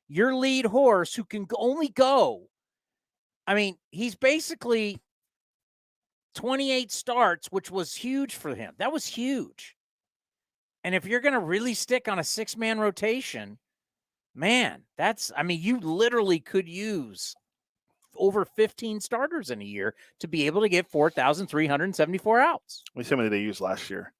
your lead horse who can only go, I mean, he's basically 28 starts, which was huge for him. That was huge. And if you're going to really stick on a 6-man rotation, man, you literally could use over 15 starters in a year to be able to get 4,374 outs. Let me see how many they used last year.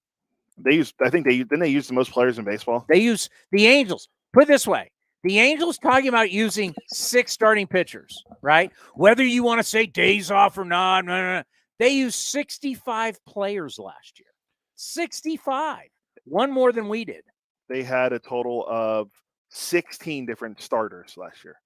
Didn't they use the most players in baseball? They use the Angels. Put it this way. The Angels talking about using 6 starting pitchers, right? Whether you want to say days off or not, they used 65 players last year. 65. One more than we did. They had a total of 16 different starters last year.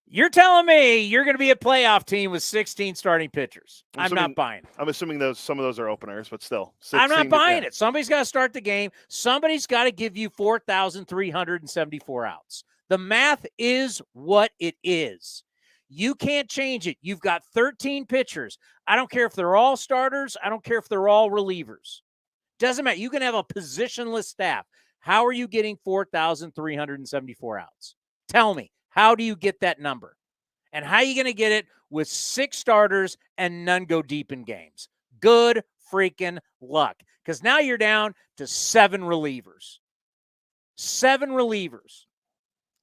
You're telling me you're going to be a playoff team with 16 starting pitchers. I'm not buying it. I'm assuming some of those are openers, but still. I'm not buying it. Somebody's got to start the game. Somebody's got to give you 4,374 outs. The math is what it is. You can't change it. You've got 13 pitchers. I don't care if they're all starters. I don't care if they're all relievers. Doesn't matter. You can have a positionless staff. How are you getting 4,374 outs? Tell me. How do you get that number? And how are you going to get it with 6 starters and none go deep in games? Good freaking luck. Because now you're down to 7 relievers. 7 relievers.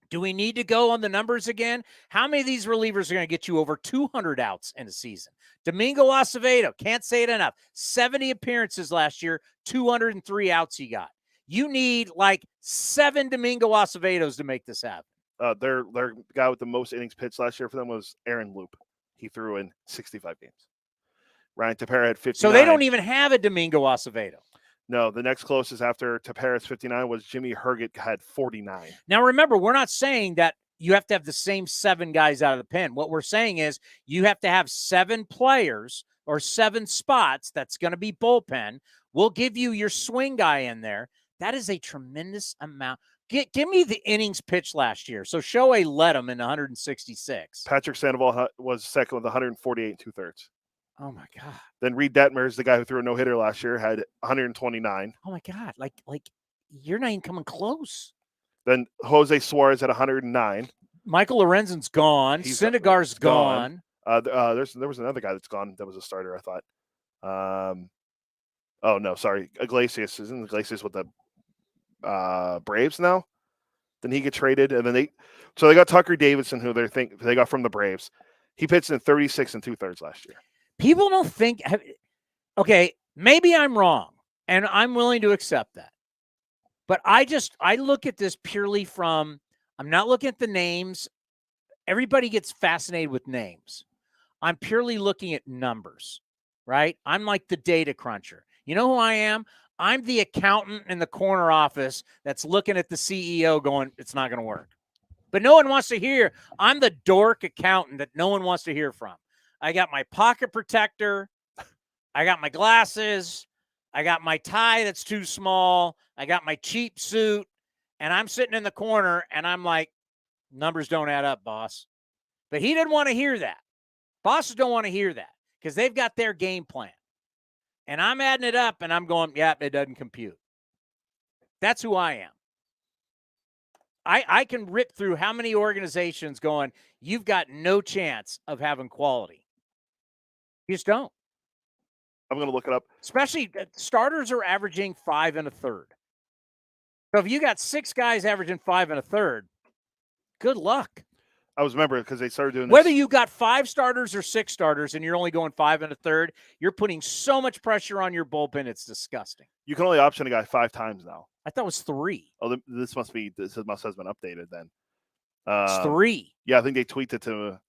Do we need to go on the numbers again? How many of these relievers are going to get you over 200 outs in a season? Domingo Acevedo, can't say it enough. 70 appearances last year, 203 outs he got. You need like 7 Domingo Acevedos to make this happen. Their guy with the most innings pitched last year for them was Aaron Loop. He threw in 65 games. Ryan Tepera had 59. So they don't even have a Domingo Acevedo. No, the next closest after Tepera's 59 was Jimmy Herget, had 49. Now, remember, we're not saying that you have to have the same 7 guys out of the pen. What we're saying is you have to have 7 players or 7 spots that's going to be bullpen. We'll give you your swing guy in there. That is a tremendous amount. Give me the innings pitched last year. So Shohei led them in 166. Patrick Sandoval was second with 148 2/3. Oh my God. Then Reed Detmers, the guy who threw a no-hitter last year, had 129. Oh my God. Like you're not even coming close. Then Jose Suarez had 109. Michael Lorenzen's gone. Syndergaard's gone. There was another guy that's gone that was a starter, I thought. Oh, no, sorry. Iglesias. Isn't Iglesias with the Braves now? Then he get traded, and then they got Tucker Davidson, who they got from the Braves. He pitched in 36 2/3 last year. People don't think okay, maybe I'm wrong, and I'm willing to accept that. But I look at this purely from, I'm not looking at the names. Everybody gets fascinated with names. I'm purely looking at numbers, right? I'm like the data cruncher. You know who I am? I'm the accountant in the corner office that's looking at the CEO going, it's not going to work. But no one wants to hear. I'm the dork accountant that no one wants to hear from. I got my pocket protector. I got my glasses. I got my tie that's too small. I got my cheap suit. And I'm sitting in the corner, and I'm like, numbers don't add up, boss. But he didn't want to hear that. Bosses don't want to hear that because they've got their game plan. And I'm adding it up, and I'm going, yeah, it doesn't compute. That's who I am. I can rip through how many organizations going, you've got no chance of having quality. You just don't. I'm going to look it up. Especially starters are averaging 5 1/3. So if you got 6 guys averaging 5 1/3, good luck. I was remembering because they started doing this. Whether you got 5 starters or 6 starters and you're only going 5 1/3, you're putting so much pressure on your bullpen. It's disgusting. You can only option a guy 5 times now. I thought it was 3. Oh, this must have been updated then. It's 3. Yeah, I think they tweaked it to.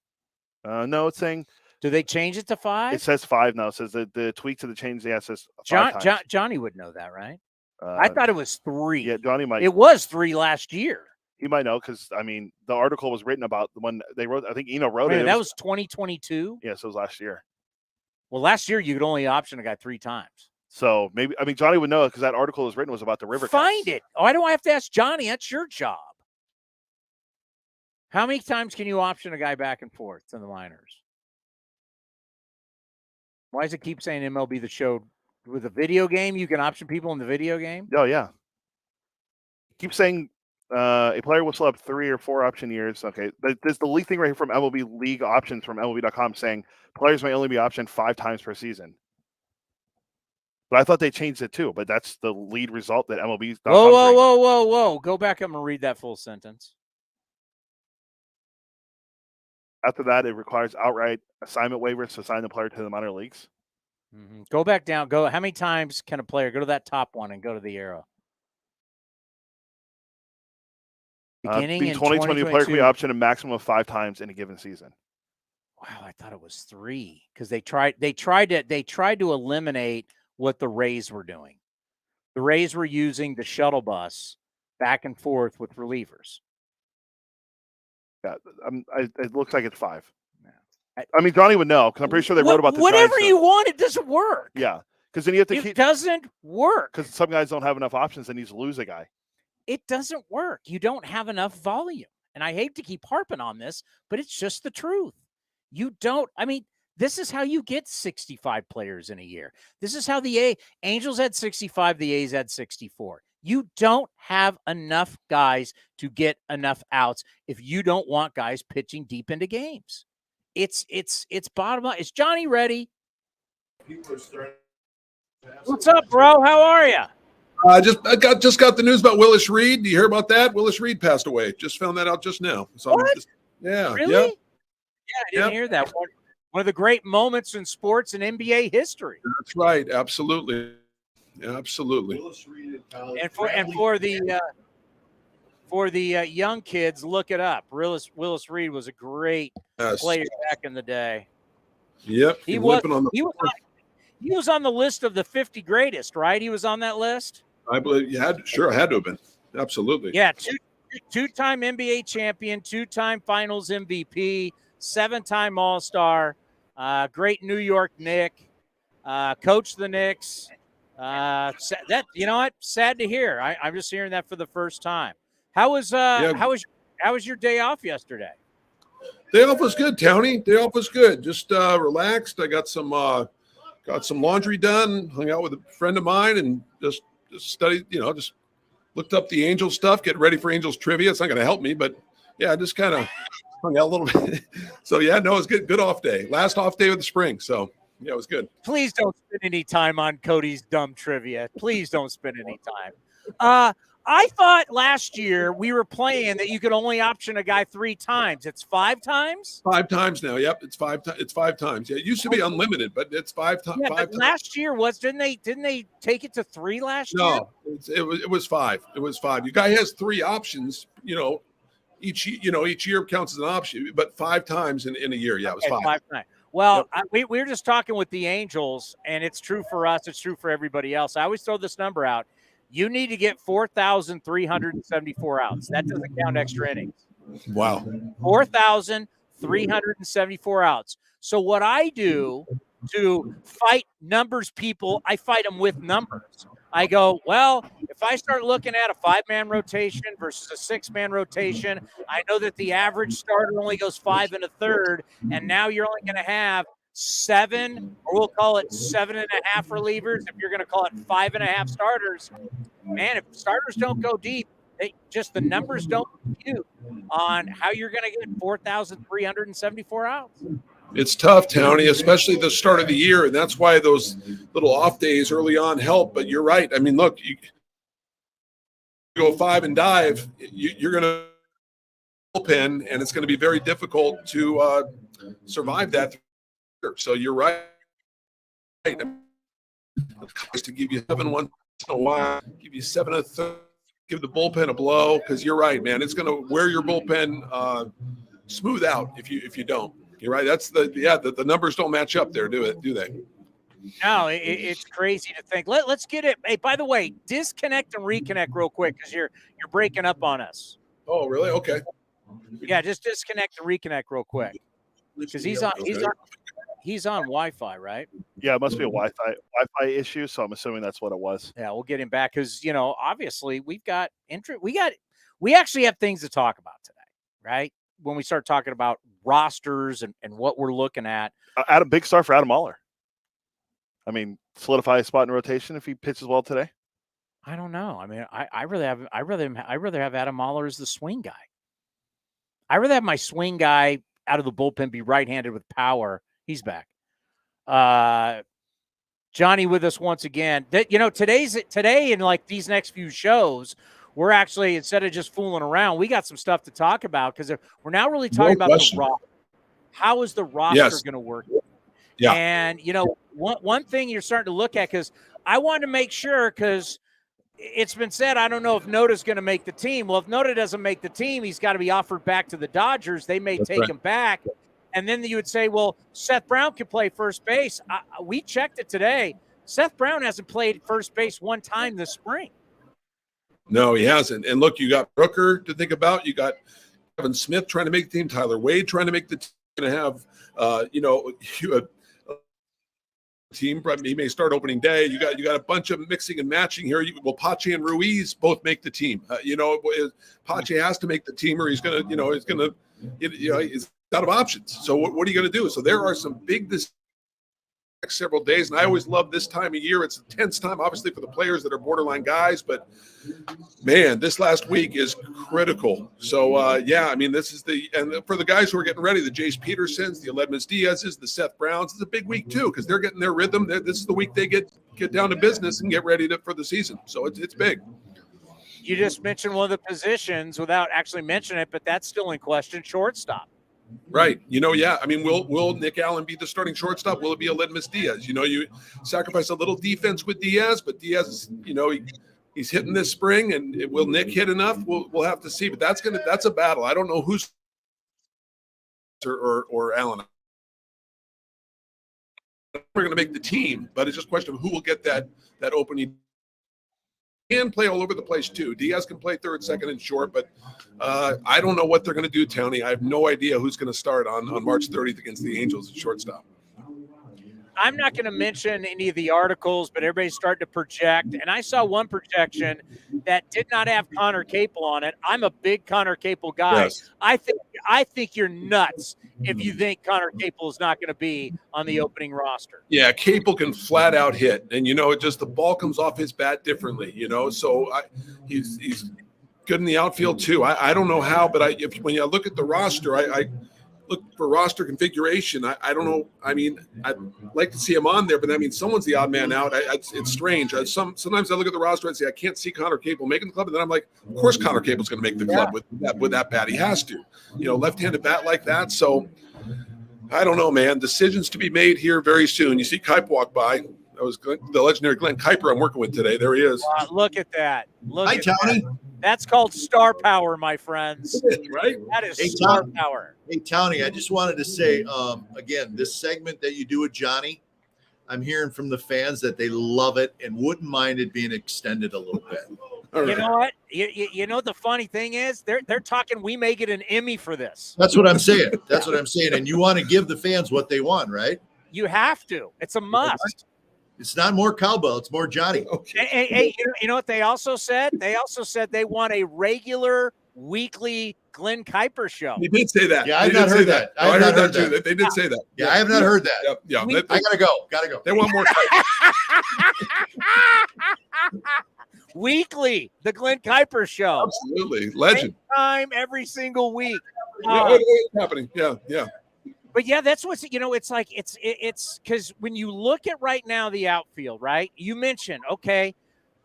No, it's saying. Do they change it to 5? It says 5 now. It says the tweak to the change. Yeah, it says 5 times. Johnny would know that, right? I thought it was 3. Yeah, Johnny might. It was 3 last year. He might know because, I mean, the article was written about the one they wrote. I think Eno wrote it. That was 2022? Yeah, so it was last year. Well, last year you could only option a guy 3 times. So maybe, I mean, Johnny would know because that article was written was about the River. Find it. Oh, I don't have to ask Johnny. That's your job. How many times can you option a guy back and forth in the minors? Why does it keep saying MLB The Show? With a video game, you can option people in the video game? Oh, yeah. Keep saying a player will still have 3 or 4 option years. Okay. There's the league thing right here from MLB League Options from MLB.com saying players may only be optioned 5 times per season. But I thought they changed it too. But that's the lead result that MLB.com. Whoa. Go back up and read that full sentence. After that, it requires outright assignment waivers to assign the player to the minor leagues. Mm-hmm. Go back down. Go. How many times can a player go to that top one and go to the arrow? Beginning in 2020, a player can be optioned a maximum of 5 times in a given season. Wow, I thought it was 3 because they tried to eliminate what the Rays were doing. The Rays were using the shuttle bus back and forth with relievers. Yeah, it looks like it's 5. I mean, Johnny would know because I'm pretty sure they wrote about this. Whatever you want, it doesn't work. Yeah, because then you have to. It doesn't work because some guys don't have enough options and you just lose a guy. It doesn't work. You don't have enough volume, and I hate to keep harping on this, but it's just the truth. You don't. I mean, this is how you get 65 players in a year. This is how the Angels had 65, the A's had 64. You don't have enough guys to get enough outs if you don't want guys pitching deep into games. It's bottom line. Is Johnny ready? What's up, bro? How are you? I just got the news about Willis Reed. Do you hear about that? Willis Reed passed away. Just found that out just now. So yeah. Really? Yep. Yeah, I didn't hear that. One of the great moments in sports and NBA history. That's right. Absolutely. Absolutely. And for the young kids, look it up. Willis Reed was a great player back in the day. Yep. He was on the list of the 50 greatest, right? He was on that list. I believe you had. Sure, I had to have been. Absolutely. Yeah, two-time NBA champion, 2-time Finals MVP, 7-time All-Star, great New York Knick, coached the Knicks. That, you know what? Sad to hear. I'm just hearing that for the first time. How was your day off yesterday? Day off was good, Townie. Day off was good. Just relaxed. I got some laundry done. Hung out with a friend of mine and just studied. Just looked up the Angels stuff. Getting ready for Angels trivia. It's not going to help me, but Yeah, just kind of hung out a little bit. So yeah, no, it was good. Good off day. Last off day of the spring. So yeah, it was good. Please don't spend any time on Cody's dumb trivia. Please don't spend any time. I thought last year we were playing that you could only option a guy 3 times. It's 5 times? 5 times now. Yep, it's 5 times. Yeah, it used to be unlimited, but it's 5 times. Yeah, but last year didn't they take it to 3 last year? No, it was 5. It was 5. Your guy has 3 options, each year counts as an option, but 5 times in a year. Yeah, it was 5. 5 times. Well, we were just talking with the Angels, and it's true for us. It's true for everybody else. I always throw this number out. You need to get 4,374 outs. That doesn't count extra innings. Wow. 4,374 outs. So what I do to fight numbers people, I fight them with numbers. I go, well, if I start looking at a 5-man rotation versus a 6-man rotation, I know that the average starter only goes 5 1/3, and now you're only going to have 7, or we'll call it 7.5 relievers. If you're going to call it 5.5 starters, man, if starters don't go deep, the numbers don't compute on how you're going to get 4,374 outs. It's tough, Townie, especially the start of the year, and that's why those little off days early on help. But you're right. I mean, look, you go 5 and dive, you're going to bullpen, and it's going to be very difficult to survive that. So you're right. To give you 7 once in a while, give you 7 1/3, give the bullpen a blow, because you're right, man. It's going to wear your bullpen smooth out if you don't. You're right. That's the numbers don't match up there, do they? No, it's crazy to think. Let's get it. Hey, by the way, disconnect and reconnect real quick because you're breaking up on us. Oh, really? Okay. Yeah, just disconnect and reconnect real quick because he's on Wi-Fi, right? Yeah, it must be a Wi-Fi issue. So I'm assuming that's what it was. Yeah, we'll get him back because obviously we've got we actually have things to talk about today, right? When we start talking about rosters and what we're looking at. Big star for Adam Mahler. I mean, solidify a spot in rotation if he pitches well today. I don't know. I mean, I rather have Adam Mahler as the swing guy. I rather have my swing guy out of the bullpen be right-handed with power. He's back. Johnny with us once again. Today and like these next few shows, we're actually, instead of just fooling around, we got some stuff to talk about because we're now really talking about the roster. How is the roster going to work? Yeah. And, one thing you're starting to look at, because I wanted to make sure, because it's been said, I don't know if Noda's going to make the team. Well, if Noda doesn't make the team, he's got to be offered back to the Dodgers. They may take him back. And then you would say, well, Seth Brown can play first base. We checked it today. Seth Brown hasn't played first base one time this spring. No, he hasn't. And look, you got Brooker to think about. You got Kevin Smith trying to make the team. Tyler Wade trying to make the team. Going to have, a team. He may start opening day. You got a bunch of mixing and matching here. Pache and Ruiz both make the team. Pache has to make the team, or he's out of options. So what are you going to do? So there are some big decisions next several days, and I always love this time of year. It's a tense time, obviously, for the players that are borderline guys, but man, this last week is critical. So I mean, this is and for the guys who are getting ready, the Jace Petersons, the Aledmus Diaz's, the Seth Browns, it's a big week too, because they're getting their rhythm. This is the week they get down to business and get ready for the season. So it's big. You just mentioned one of the positions without actually mentioning it, but that's still in question, shortstop. Right. I mean, will Nick Allen be the starting shortstop? Will it be Aledmus Diaz? You sacrifice a little defense with Diaz, but Diaz, he's hitting this spring, and will Nick hit enough? We'll have to see. But that's a battle. I don't know who's or Allen. We're going to make the team, but it's just a question of who will get that opening. Can play all over the place too. Diaz can play third, second, and short, but I don't know what they're going to do, Tony. I have no idea who's going to start on March 30th against the Angels at shortstop. I'm not going to mention any of the articles, but everybody's starting to project. And I saw one projection that did not have Connor Capel on it. I'm a big Connor Capel guy. Yes. I think you're nuts if you think Connor Capel is not going to be on the opening roster. Yeah, Capel can flat out hit, and just the ball comes off his bat differently. So he's good in the outfield too. I don't know how, but when you look at the roster, I look for roster configuration. I don't know. I mean, I'd like to see him on there, but I mean, someone's the odd man out. It's strange. Sometimes I look at the roster and say, I can't see Connor Capel making the club. And then I'm like, of course Connor Capel's going to make the club with that bat. He has to, left-handed bat like that. So I don't know, man. Decisions to be made here very soon. You see Kipe walk by. That was the legendary Glenn Kuiper I'm working with today. There he is. Look at that. Hi, Tony. That's called star power, my friends. Right? That is star power. Hey, Tony, I just wanted to say, again, this segment that you do with Johnny, I'm hearing from the fans that they love it and wouldn't mind it being extended a little bit. You know what? You know what the funny thing is? They're talking we may get an Emmy for this. That's what I'm saying. That's what I'm saying. And you want to give the fans what they want, right? You have to. It's a must. It's not more cowbell. It's more Johnny. Okay. Hey, you know what they also said? They also said they want a regular weekly Glenn Kuiper show. They did say that. Yeah, I've not heard that. I heard that too. They did say that. Yeah, I have not heard that. Yeah. I gotta go. They want more Kuiper. Weekly, the Glenn Kuiper show. Absolutely. Legend. Same time every single week. It's happening. Yeah. But yeah, that's what's, it's like, it's because when you look at right now the outfield, right? You mentioned, okay,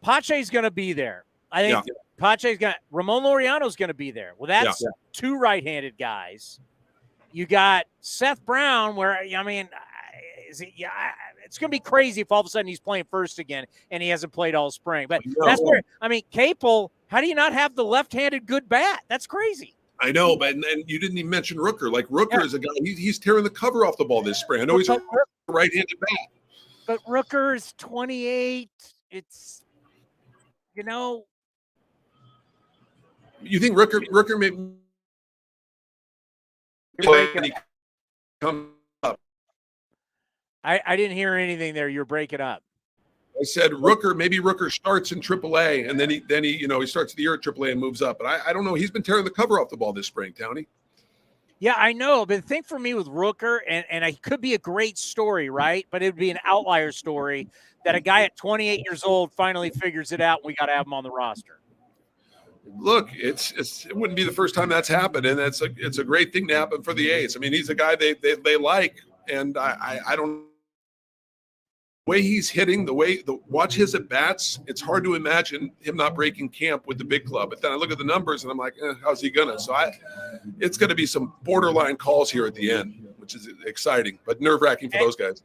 Pache's going to be there. I think Ramon Laureano's going to be there. Well, that's two right-handed guys. You got Seth Brown, where, I mean, it's going to be crazy if all of a sudden he's playing first again and he hasn't played all spring. But that's where, I mean, Capel, how do you not have the left-handed good bat? That's crazy. I know, but and you didn't even mention Rooker. Like Rooker is a guy, he's tearing the cover off the ball this spring. I know he's a right-handed bat. But Rooker's 28. It's, You think Rooker may come up? I didn't hear anything there. You're breaking up. I said maybe Rooker starts in AAA, and then he he starts the year at AAA and moves up. But I don't know. He's been tearing the cover off the ball this spring, Townie. Yeah, I know. But the thing for me with Rooker, and it could be a great story, right? But it would be an outlier story that a guy at 28 years old finally figures it out, and we got to have him on the roster. Look, it wouldn't be the first time that's happened, and it's a great thing to happen for the A's. I mean, he's a guy they like, and I don't. The way he's hitting, watch his at bats. It's hard to imagine him not breaking camp with the big club. But then I look at the numbers and I'm like, how's he gonna? So it's going to be some borderline calls here at the end, which is exciting, but nerve-wracking for those guys.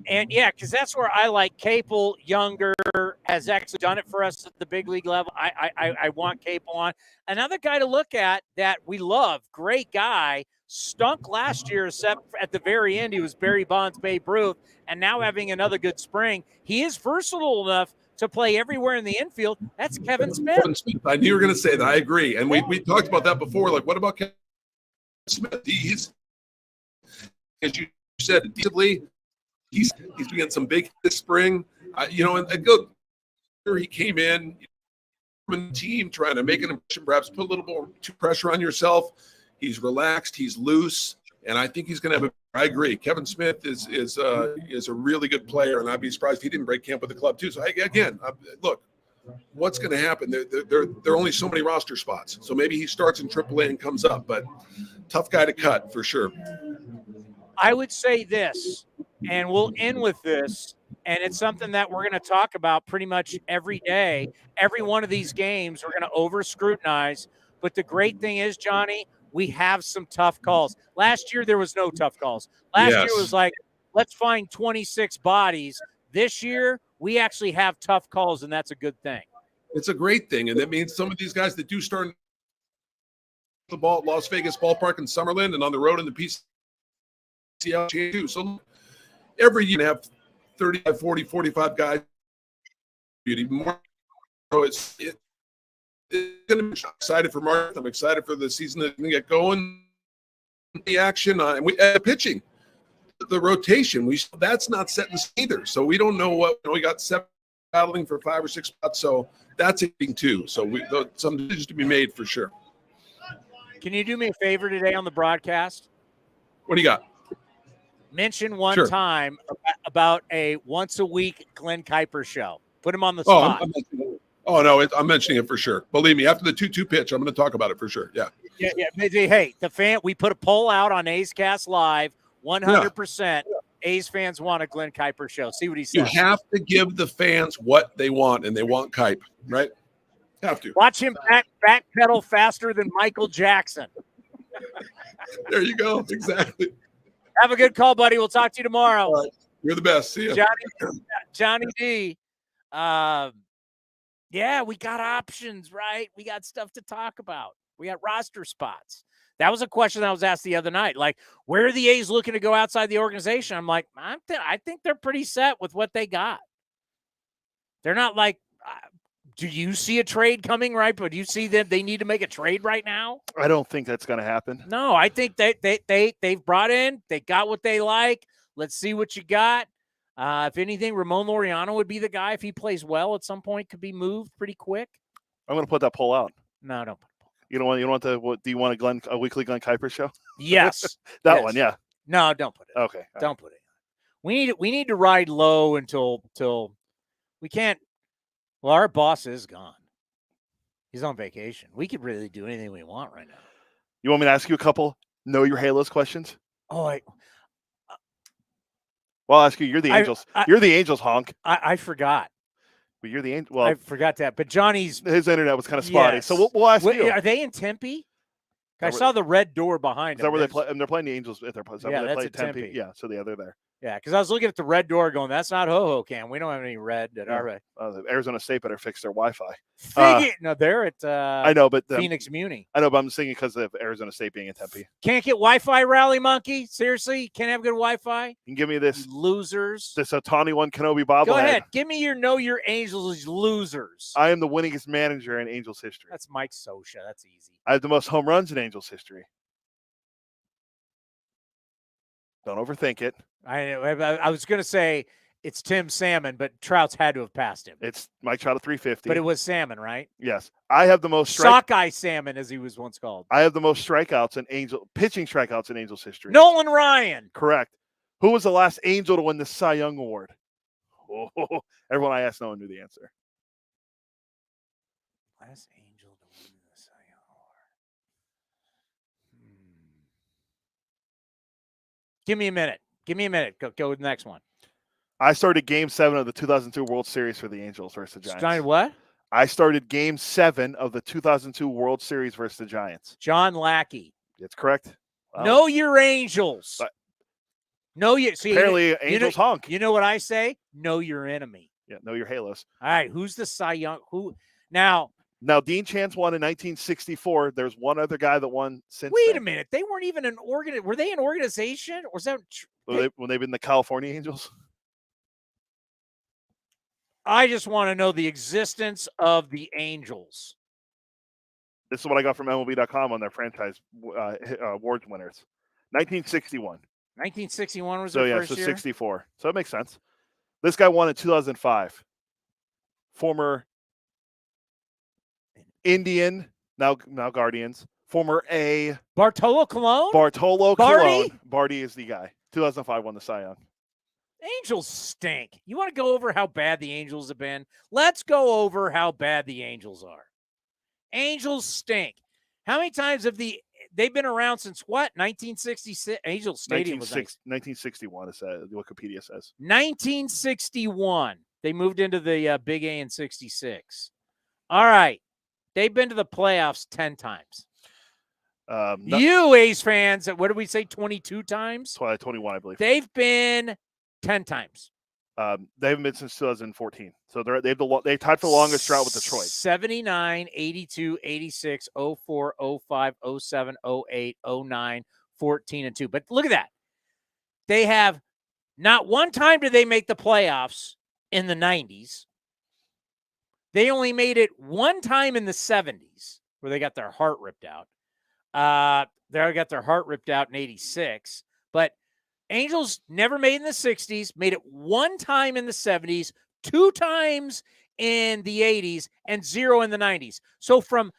And yeah, because that's where I like Capel. Younger has actually done it for us at the big league level. I want Capel on. Another guy to look at that we love, great guy. Stunk last year, except at the very end, he was Barry Bonds, Babe Ruth, and now having another good spring. He is versatile enough to play everywhere in the infield. That's Kevin Smith. Kevin Smith. I knew you were going to say that. I agree. And we talked about that before. Like, what about Kevin Smith? He's, as you said, defensively, he's been getting some big this spring. And go. He came in, the team trying to make an impression, perhaps put a little more pressure on yourself. He's relaxed. He's loose, and I think he's going to have I agree. Kevin Smith is a really good player, and I'd be surprised if he didn't break camp with the club too. So look, what's going to happen? There are only so many roster spots, so maybe he starts in AAA and comes up. But tough guy to cut for sure. I would say this, and we'll end with this, and it's something that we're going to talk about pretty much every day. Every one of these games, we're going to over-scrutinize. But the great thing is, Johnny, we have some tough calls. Last year, there was no tough calls. Last year was like, let's find 26 bodies. This year, we actually have tough calls, and that's a good thing. It's a great thing, and that means some of these guys that do start the ball at Las Vegas Ballpark in Summerlin and on the road in the PCL too. So every year you have 35, 40, 45 guys. Even more. So it's going to be excited for March. I'm excited for the season that's going to get going. The action and pitching, the rotation. That's not set in stone either. So we don't know what we got. 7 battling for 5 or 6 spots. So that's a thing too. So some decisions to be made for sure. Can you do me a favor today on the broadcast? What do you got? Mention one time about a once a week Glenn Kuiper show. Put him on the spot. Oh, no, I'm mentioning it for sure. Believe me, after the 2-2 pitch, I'm going to talk about it for sure. Yeah. Yeah. Hey, we put a poll out on A's Cast Live. 100% A's fans want a Glenn Kuiper show. See what he says. You have to give the fans what they want, and they want Kuip, right? Have to. Watch him backpedal faster than Michael Jackson. There you go. Exactly. Have a good call, buddy. We'll talk to you tomorrow. All right. You're the best. See you. Johnny D. Yeah, we got options, right? We got stuff to talk about. We got roster spots. That was a question that was asked the other night. Like, where are the A's looking to go outside the organization? I'm like, I think they're pretty set with what they got. They're not like, do you see a trade coming, right? But do you see that they need to make a trade right now? I don't think that's going to happen. No, I think they've brought in, they got what they like. Let's see what you got. If anything, Ramon Laureano would be the guy if he plays well at some point, could be moved pretty quick. I'm going to put that poll out. No, don't. You don't want do you want a weekly Glenn Kuiper show? Yes. That one, yeah. No, don't put it. Okay. Don't put it. We need to ride low until we can't. Well, our boss is gone. He's on vacation. We could really do anything we want right now. You want me to ask you a couple know your Halos questions? Oh, well, I'll ask you. You're the Angels. You're the Angels, honk. I forgot. But you're the Angels. Well, I forgot that. But Johnny's internet was kind of spotty. Yes. So we'll ask you. Are they in Tempe? I saw the red door behind them. Is that where they play? And they're playing the Angels at their place. Yeah, that's at Tempe. Yeah, so they're there. Yeah, because I was looking at the red door going, that's not Hohokam. We don't have any red at our Arizona State better fix their Wi-Fi. No, they're at I know, but Phoenix Muni. I know, but I'm just thinking because of Arizona State being in Tempe. Can't get Wi-Fi, Rally Monkey? Seriously? Can't have good Wi-Fi? You can give me this. You losers. This Ohtani one Kenobi bobblehead. Go ahead. Give me your Know Your Angels losers. I am the winningest manager in Angels history. That's Mike Sosha. That's easy. I have the most home runs in Angels history. Don't overthink it. I was going to say it's Tim Salmon, but Trout's had to have passed him. It's Mike Trout at 350. But it was Salmon, right? Yes. I have the most Sockeye Salmon, as he was once called. I have the most strikeouts in pitching strikeouts in Angels history. Nolan Ryan. Correct. Who was the last Angel to win the Cy Young Award? Oh, everyone I asked, no one knew the answer. Last Angel to win the Cy Young Award. Give me a minute. Go with the next one. I started Game 7 of the 2002 World Series for the Angels versus the Giants. Started what? I started Game 7 of the 2002 World Series versus the Giants. John Lackey. That's correct. Wow. Know your Angels. Apparently, Angels honk. You know what I say? Know your enemy. Yeah, know your Halos. All right, who's the Cy Young? Who now? Now, Dean Chance won in 1964. There's one other guy that won since. Wait a minute. They weren't even were they an organization? Or was that when they've been the California Angels? I just want to know the existence of the Angels. This is what I got from MLB.com on their franchise awards winners. 1961. 1961 was their first year? 64. So it makes sense. This guy won in 2005. Former Indian, now Guardians. Former A. Bartolo Colon? Barty is the guy. 2005 won the Cy Young. Angels stink. You want to go over how bad the Angels have been? Let's go over how bad the Angels are. Angels stink. How many times have they've been around since what? 1966? Angels Stadium was 1961, Wikipedia says. 1961. They moved into the Big A in 66. All right. They've been to the playoffs 10 times. You A's fans, what did we say, 22 times? 21, I believe. They've been 10 times. They haven't been since 2014. So they tied for the longest drought with Detroit. 79, 82, 86, 04, 05, 07, 08, 09, 14, and 2. But look at that. They have not one time did they make the playoffs in the 90s. They only made it one time in the 70s where they got their heart ripped out. They got their heart ripped out in 86. But Angels never made in the 60s, made it one time in the 70s, 2 times in the 80s, and 0 in the 90s. So from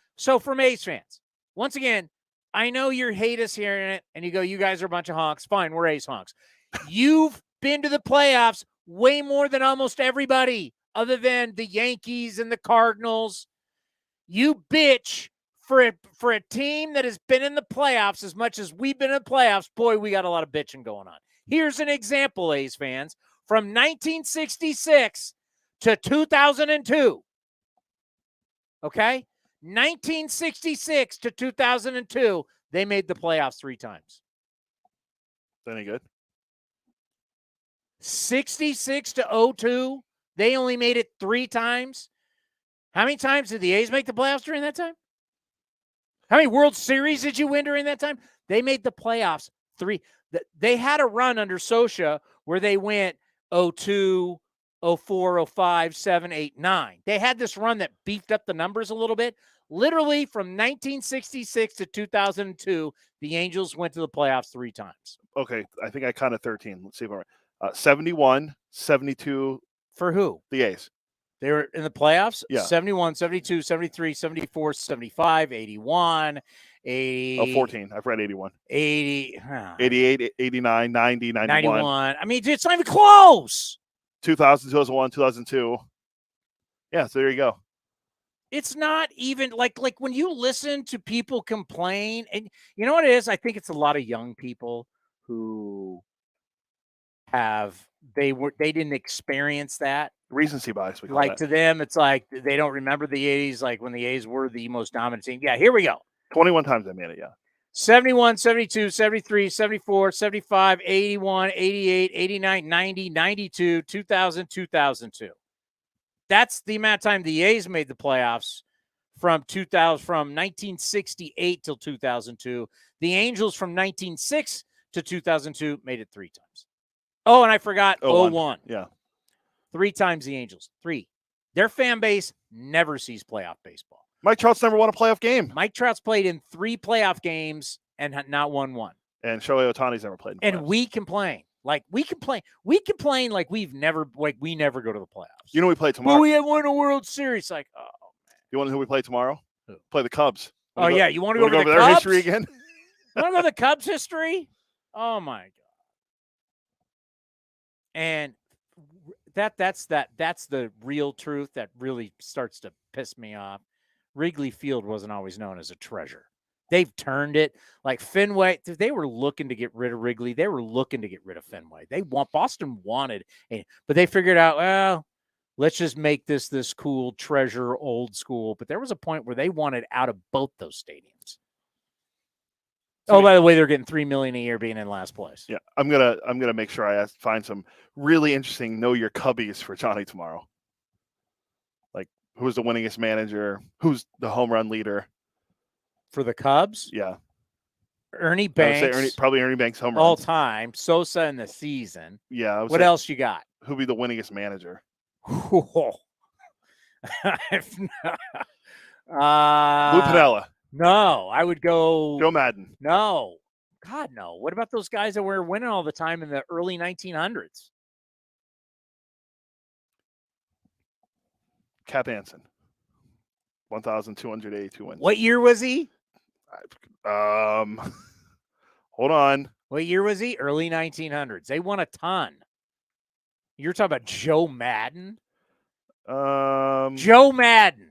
A's fans, once again, I know you hate us hearing it, and you go, you guys are a bunch of honks. Fine, we're A's honks. You've been to the playoffs way more than almost everybody. other than the Yankees and the Cardinals. You bitch for a team that has been in the playoffs as much as we've been in the playoffs. Boy, we got a lot of bitching going on. Here's an example, A's fans. From 1966 to 2002. Okay? 1966 to 2002, they made the playoffs 3 times. Any good? 66 to 02, they only made it 3 times. How many times did the A's make the playoffs during that time? How many World Series did you win during that time? They made the playoffs 3. They had a run under Scioscia where they went 02, 04, 05, 7, 8, 9. They had this run that beefed up the numbers a little bit. Literally from 1966 to 2002, the Angels went to the playoffs 3 times. Okay, I think I counted 13. Let's see if I'm right. 71, 72. For who? The A's. They were in the playoffs? Yeah. 71, 72, 73, 74, 75, 81, 80. 14. I've read 81. 80. 88, 89, 90, 91. 91. I mean, it's not even close. 2000, 2001, 2002. Yeah, so there you go. It's not even like when you listen to people complain, and you know what it is? I think it's a lot of young people who they didn't experience that. Recency bias. We call Like that. to them, it's like they don't remember the 80s, like when the A's were the most dominant team. Yeah, here we go. 21 times I made it, yeah. 71, 72, 73, 74, 75, 81, 88, 89, 90, 92, 2000, 2002. That's the amount of time the A's made the playoffs from 1968 till 2002. The Angels from 1906 to 2002 made it 3 times. Oh, and I forgot 01. Yeah. 3 times the Angels. 3. Their fan base never sees playoff baseball. Mike Trout's never won a playoff game. Mike Trout's played in 3 playoff games and not won one. And Shohei Ohtani's never played in and we complain. Like we complain like we never go to the playoffs. You know we play tomorrow. But we have won a World Series. Like, oh man. You want to know who we play tomorrow? Who? Play the Cubs. You want to go over the their Cubs? history again? You want to know the Cubs history? Oh my God. And that's the real truth that really starts to piss me off. Wrigley Field wasn't always known as a treasure. They've turned it like Fenway. They were looking to get rid of Wrigley. They were looking to get rid of Fenway. Boston wanted, but they figured out, well, let's just make this cool treasure, old school. But there was a point where they wanted out of both those stadiums. Oh, by the way, they're getting $3 million a year being in last place. Yeah, I'm gonna make sure I find some really interesting know your Cubbies for Johnny tomorrow. Like who's the winningest manager? Who's the home run leader for the Cubs? Yeah, Ernie Banks. Probably Ernie Banks home runs all time. Sosa in the season. Yeah. What else you got? Who'd be the winningest manager? Lou Piniella. No, I would go Joe Madden. No. God, no. What about those guys that were winning all the time in the early 1900s? Cap Anson. 1,282 wins. What year was he? Hold on. What year was he? Early 1900s. They won a ton. You're talking about Joe Madden? Joe Madden.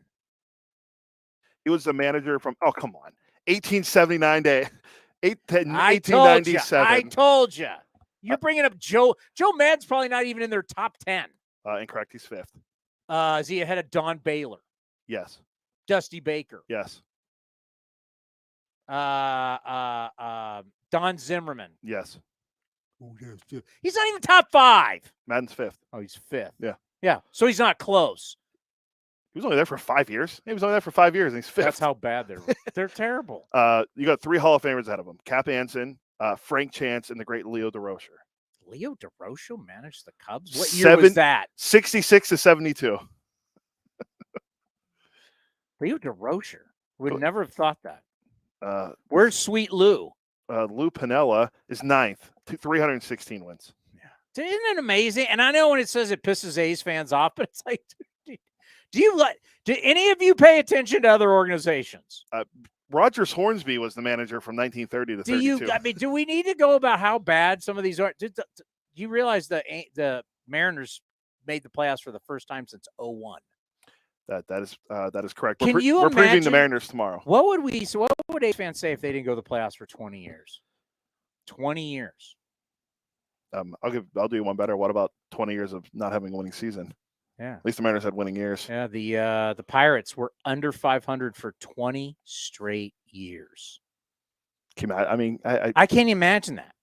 He was the manager from, 1879 to 1897. I told you. You're bringing up Joe. Joe Madden's probably not even in their top 10. Incorrect. He's 5th. Is he ahead of Don Baylor? Yes. Dusty Baker? Yes. Don Zimmerman? Yes. He's not even top 5. Madden's 5th. Oh, he's 5th. Yeah. Yeah. So he's not close. He was only there for 5 years. He was only there for 5 years, and he's 5th. That's how bad they're terrible. You got 3 Hall of Famers ahead of him: Cap Anson, Frank Chance, and the great Leo DeRocher. Leo DeRocher managed the Cubs. What year was that? 66 to 72. Leo DeRocher would never have thought that. Where's Sweet Lou? Lou Piniella is 9th, 316 wins. Yeah, isn't it amazing? And I know when it says it pisses A's fans off, but it's like, do any of you pay attention to other organizations? Rogers Hornsby was the manager from 1930 to 32. Do we need to go about how bad some of these are? Do you realize the Mariners made the playoffs for the first time since 2001. That is correct. Can you we're previewing the imagine- Mariners tomorrow. What would A's fans say if they didn't go to the playoffs for 20 years? 20 years. I'll do one better. What about 20 years of not having a winning season? Yeah. At least the Mariners had winning years. Yeah, the Pirates were under 500 for 20 straight years. I can't imagine that.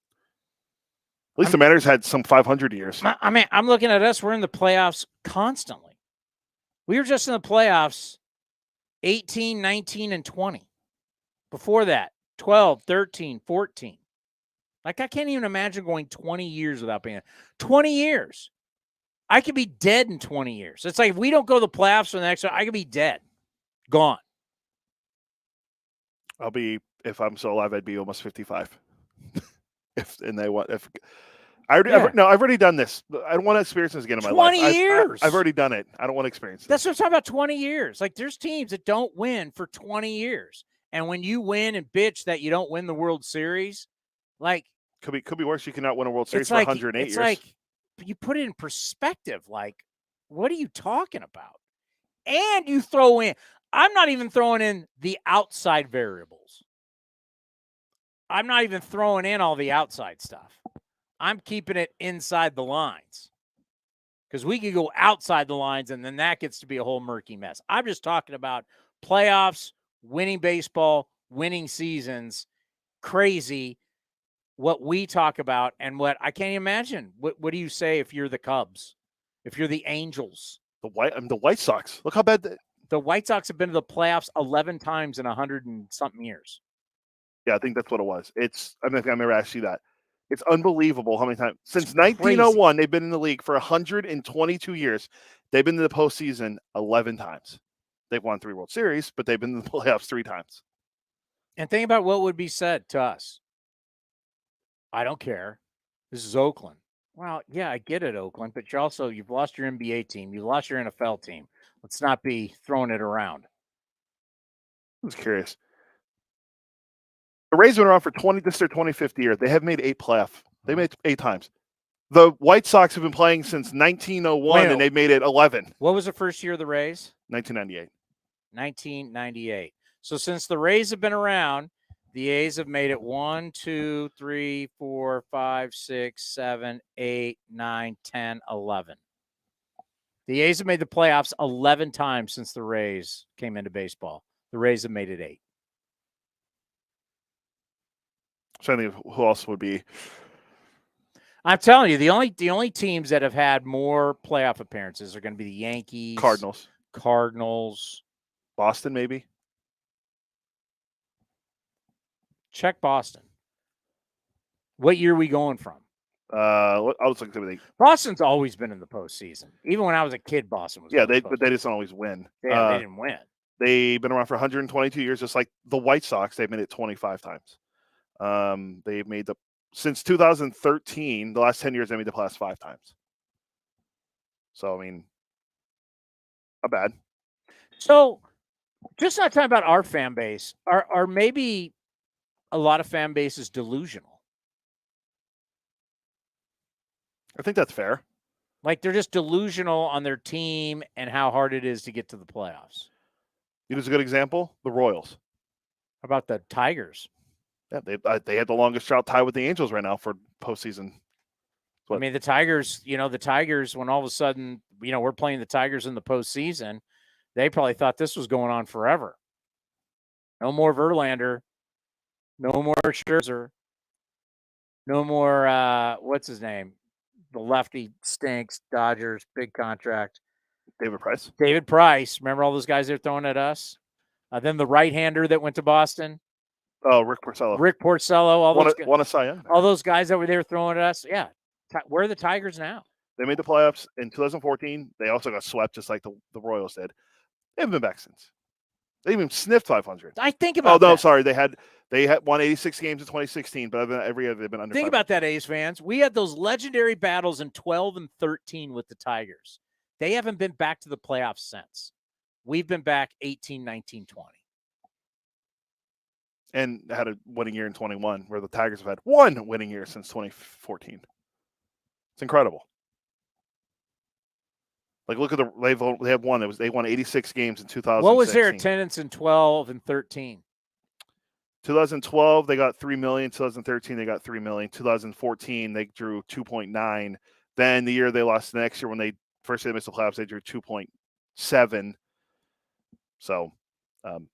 At least the Mariners had some 500 years. I mean, I'm looking at us. We're in the playoffs constantly. We were just in the playoffs 18, 19, and 20. Before that, 12, 13, 14. Like, I can't even imagine going 20 years without being 20 years. I could be dead in 20 years. It's like if we don't go to the playoffs for the next one, I could be dead. Gone. If I'm still alive, I'd be almost 55. I've already done this. I don't want to experience this again in my life. 20 years. I've already done it. I don't want to experience it. That's what I'm talking about, 20 years. Like, there's teams that don't win for 20 years. And when you win and bitch that you don't win the World Series, like, could be worse. You cannot win a World Series it's for like, 108 it's years. like, you put it in perspective. Like, what are you talking about? And you throw in, I'm not even throwing in the outside variables. I'm not even throwing in all the outside stuff. I'm keeping it inside the lines because we could go outside the lines and then that gets to be a whole murky mess. I'm just talking about playoffs, winning baseball, winning seasons, crazy, what we talk about and what I can't imagine. What do you say if you're the Cubs, if you're the Angels? The White Sox. Look how bad the White Sox have been to the playoffs 11 times in 100 and something years. Yeah, I think that's what it was. I remember asking you that. It's unbelievable how many times. Since 1901, they've been in the league for 122 years. They've been to the postseason 11 times. They've won 3 World Series, but they've been in the playoffs 3 times. And think about what would be said to us. I don't care. This is Oakland. Well, yeah, I get it, Oakland, but you've lost your NBA team. You lost your NFL team. Let's not be throwing it around. I was curious. The Rays have been around for this is their 25th year. They have made 8 playoffs. They made 8 times. The White Sox have been playing since 1901, and they've made it 11. What was the first year of the Rays? 1998. 1998. So since the Rays have been around, the A's have made it 1, 2, 3, 4, 5, 6, 7, 8, 9, 10, 11. The A's have made the playoffs 11 times since the Rays came into baseball. The Rays have made it 8. So I think who else would be? I'm telling you, the only teams that have had more playoff appearances are going to be the Yankees, Cardinals, Boston, maybe. Check Boston. What year are we going from? I was looking. Boston's always been in the postseason. Even when I was a kid, Boston was. But they just don't always win. Yeah, they didn't win. They've been around for 122 years, just like the White Sox. They've made it 25 times. They've made since 2013, the last 10 years, they made the playoffs 5 times. So, I mean, not bad. So, just not talking about our fan base, are maybe a lot of fan bases delusional? I think that's fair. Like they're just delusional on their team and how hard it is to get to the playoffs. Here's a good example: the Royals. How about the Tigers? Yeah, they had the longest drought tie with the Angels right now for postseason. I mean, the Tigers, when all of a sudden, we're playing the Tigers in the postseason, they probably thought this was going on forever. No more Verlander. No more Scherzer. No more, what's his name? The lefty stinks, Dodgers, big contract. David Price. David Price. Remember all those guys they're throwing at us? Then the right-hander that went to Boston. Oh, Rick Porcello. Won a Cy Young. All those guys that were there throwing at us. Yeah. Where are the Tigers now? They made the playoffs in 2014. They also got swept just like the Royals did. They haven't been back since. They even sniffed 500. I think about that. Oh, no, sorry. They had won 86 games in 2016, but every year they've been under 500. Think about that, A's fans. We had those legendary battles in 12 and 13 with the Tigers. They haven't been back to the playoffs since. We've been back 18, 19, 20. And had a winning year in 21, where the Tigers have had 1 winning year since 2014. It's incredible. Like, look at they have won. They won 86 games in 2016. What was their attendance in 12 and 13? 2012, they got 3 million. 2013, they got 3 million. 2014, they drew 2.9. Then the year they lost the next year when they missed the playoffs, they drew 2.7. So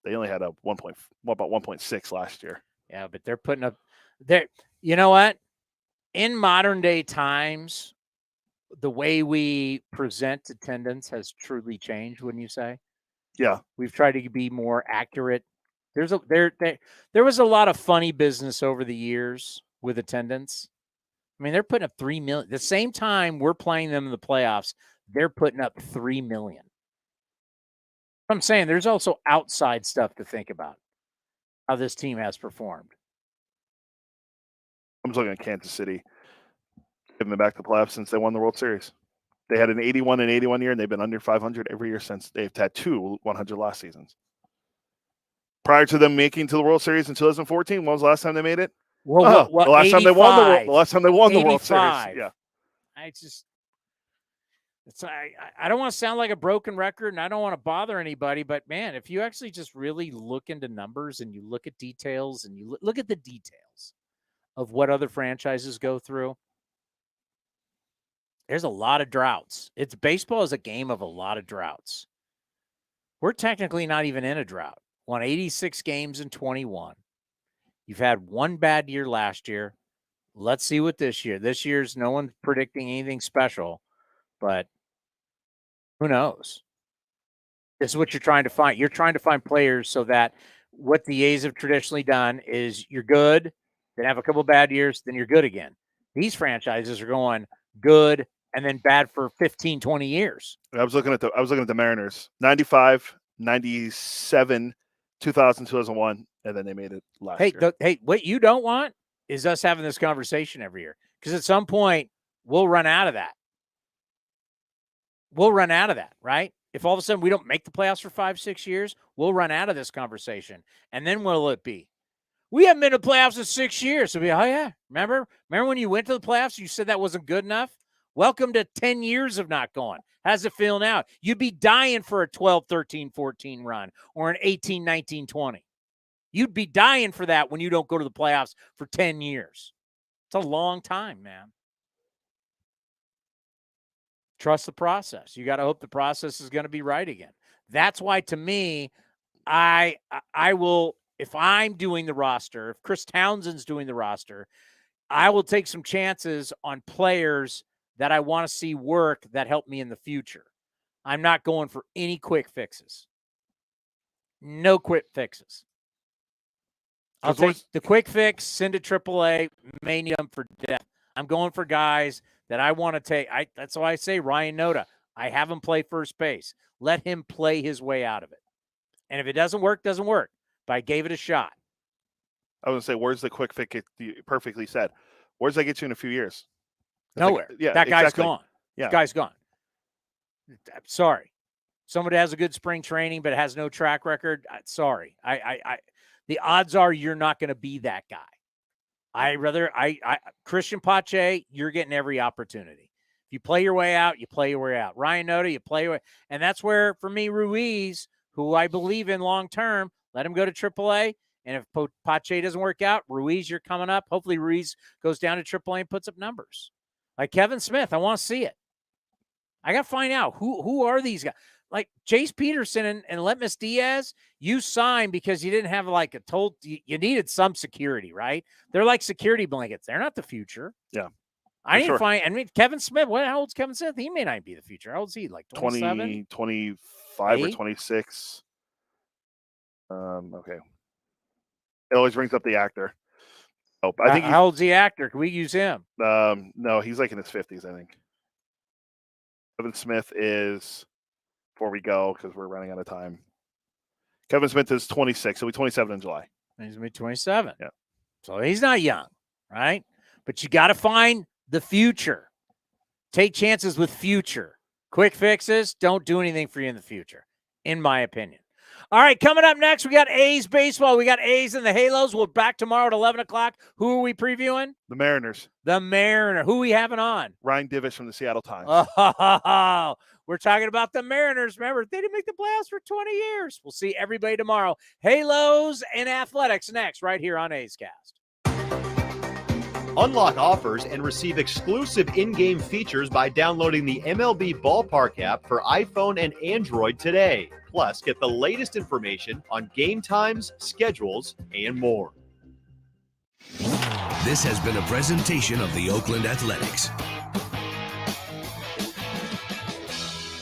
they only had about 1.6 last year. Yeah, but they're putting up there. You know what? In modern day times, the way we present attendance has truly changed, wouldn't you say? Yeah. We've tried to be more accurate. There was a lot of funny business over the years with attendance. I mean, they're putting up 3 million. The same time we're playing them in the playoffs, they're putting up 3 million. I'm saying there's also outside stuff to think about, how this team has performed. I'm just looking at Kansas City. Giving them back to the playoffs since they won the World Series. They had an 81 and 81 year, and they've been under 500 every year since. They've had 2 100 loss seasons. Prior to them making to the World Series in 2014, when was the last time they made it? The last time they won the World Series. Yeah. I don't want to sound like a broken record, and I don't want to bother anybody, but man, if you actually just really look into numbers and you look at details and you look at the details of what other franchises go through, there's a lot of droughts. Baseball is a game of a lot of droughts. We're technically not even in a drought. Won 86 games in 21. You've had one bad year last year. Let's see what this year. This year's no one's predicting anything special, but who knows? This is what you're trying to find. You're trying to find players so that what the A's have traditionally done is you're good, then have a couple bad years, then you're good again. These franchises are going good and then bad for 15, 20 years. I was looking at the Mariners. 95, 97, 2000, 2001, and then they made it last year. Hey, what you don't want is us having this conversation every year, because at some point we'll run out of that. We'll run out of that, right? If all of a sudden we don't make the playoffs for 5-6 years, we'll run out of this conversation. And then what will it be? We haven't been to the playoffs in 6 years. So we'll be, oh yeah, remember when you went to the playoffs, you said that wasn't good enough? Welcome to 10 years of not going. How's it feel now? You'd be dying for a 12, 13, 14 run or an 18, 19, 20. You'd be dying for that when you don't go to the playoffs for 10 years. It's a long time, man. Trust the process. You got to hope the process is going to be right again. That's why, to me, I will, if I'm doing the roster, if Chris Townsend's doing the roster, I will take some chances on players that I want to see work that help me in the future. I'm not going for any quick fixes. No quick fixes. I'll take the quick fix, send to AAA, may need them for depth. I'm going for guys that I want to take. That's why I say Ryan Noda. I have him play first base. Let him play his way out of it. And if it doesn't work, doesn't work. But I gave it a shot. I was going to say, where's the quick fix? You perfectly said. Where's that get you in a few years? Nowhere. That guy's gone. Yeah. That guy's gone. I'm sorry. Somebody has a good spring training but has no track record. Sorry. The odds are you're not going to be that guy. Christian Pache, you're getting every opportunity. If you play your way out, you play your way out. Ryan Noda, you play your way. And that's where, for me, Ruiz, who I believe in long term, let him go to AAA. And if Pache doesn't work out, Ruiz, you're coming up. Hopefully Ruiz goes down to AAA and puts up numbers. Like Kevin Smith, I want to see it. I got to find out who are these guys. Like Chase Peterson and Letmus Diaz, you signed because you didn't have you needed some security, right? They're like security blankets. They're not the future. Yeah. Kevin Smith, how old's Kevin Smith? He may not be the future. How old is he? Like 27? 25 or 26. Okay. It always brings up the actor. Oh, I think how old's the actor? Can we use him? No, he's like in his 50s, I think. Kevin Smith is, before we go, because we're running out of time. Kevin Smith is 26. He'll be 27 in July. He's going to be 27. Yeah. So he's not young, right? But you got to find the future. Take chances with future. Quick fixes don't do anything for you in the future, in my opinion. All right, coming up next, we got A's baseball. We got A's and the Halos. We're back tomorrow at 11 o'clock. Who are we previewing? The Mariners. The Mariner. Who we having on? Ryan Divish from the Seattle Times. Oh, we're talking about the Mariners. Remember, they didn't make the playoffs for 20 years. We'll see everybody tomorrow. Halos and Athletics next, right here on A's Cast. Unlock offers and receive exclusive in-game features by downloading the MLB Ballpark app for iPhone and Android today. Plus, get the latest information on game times, schedules, and more. This has been a presentation of the Oakland Athletics.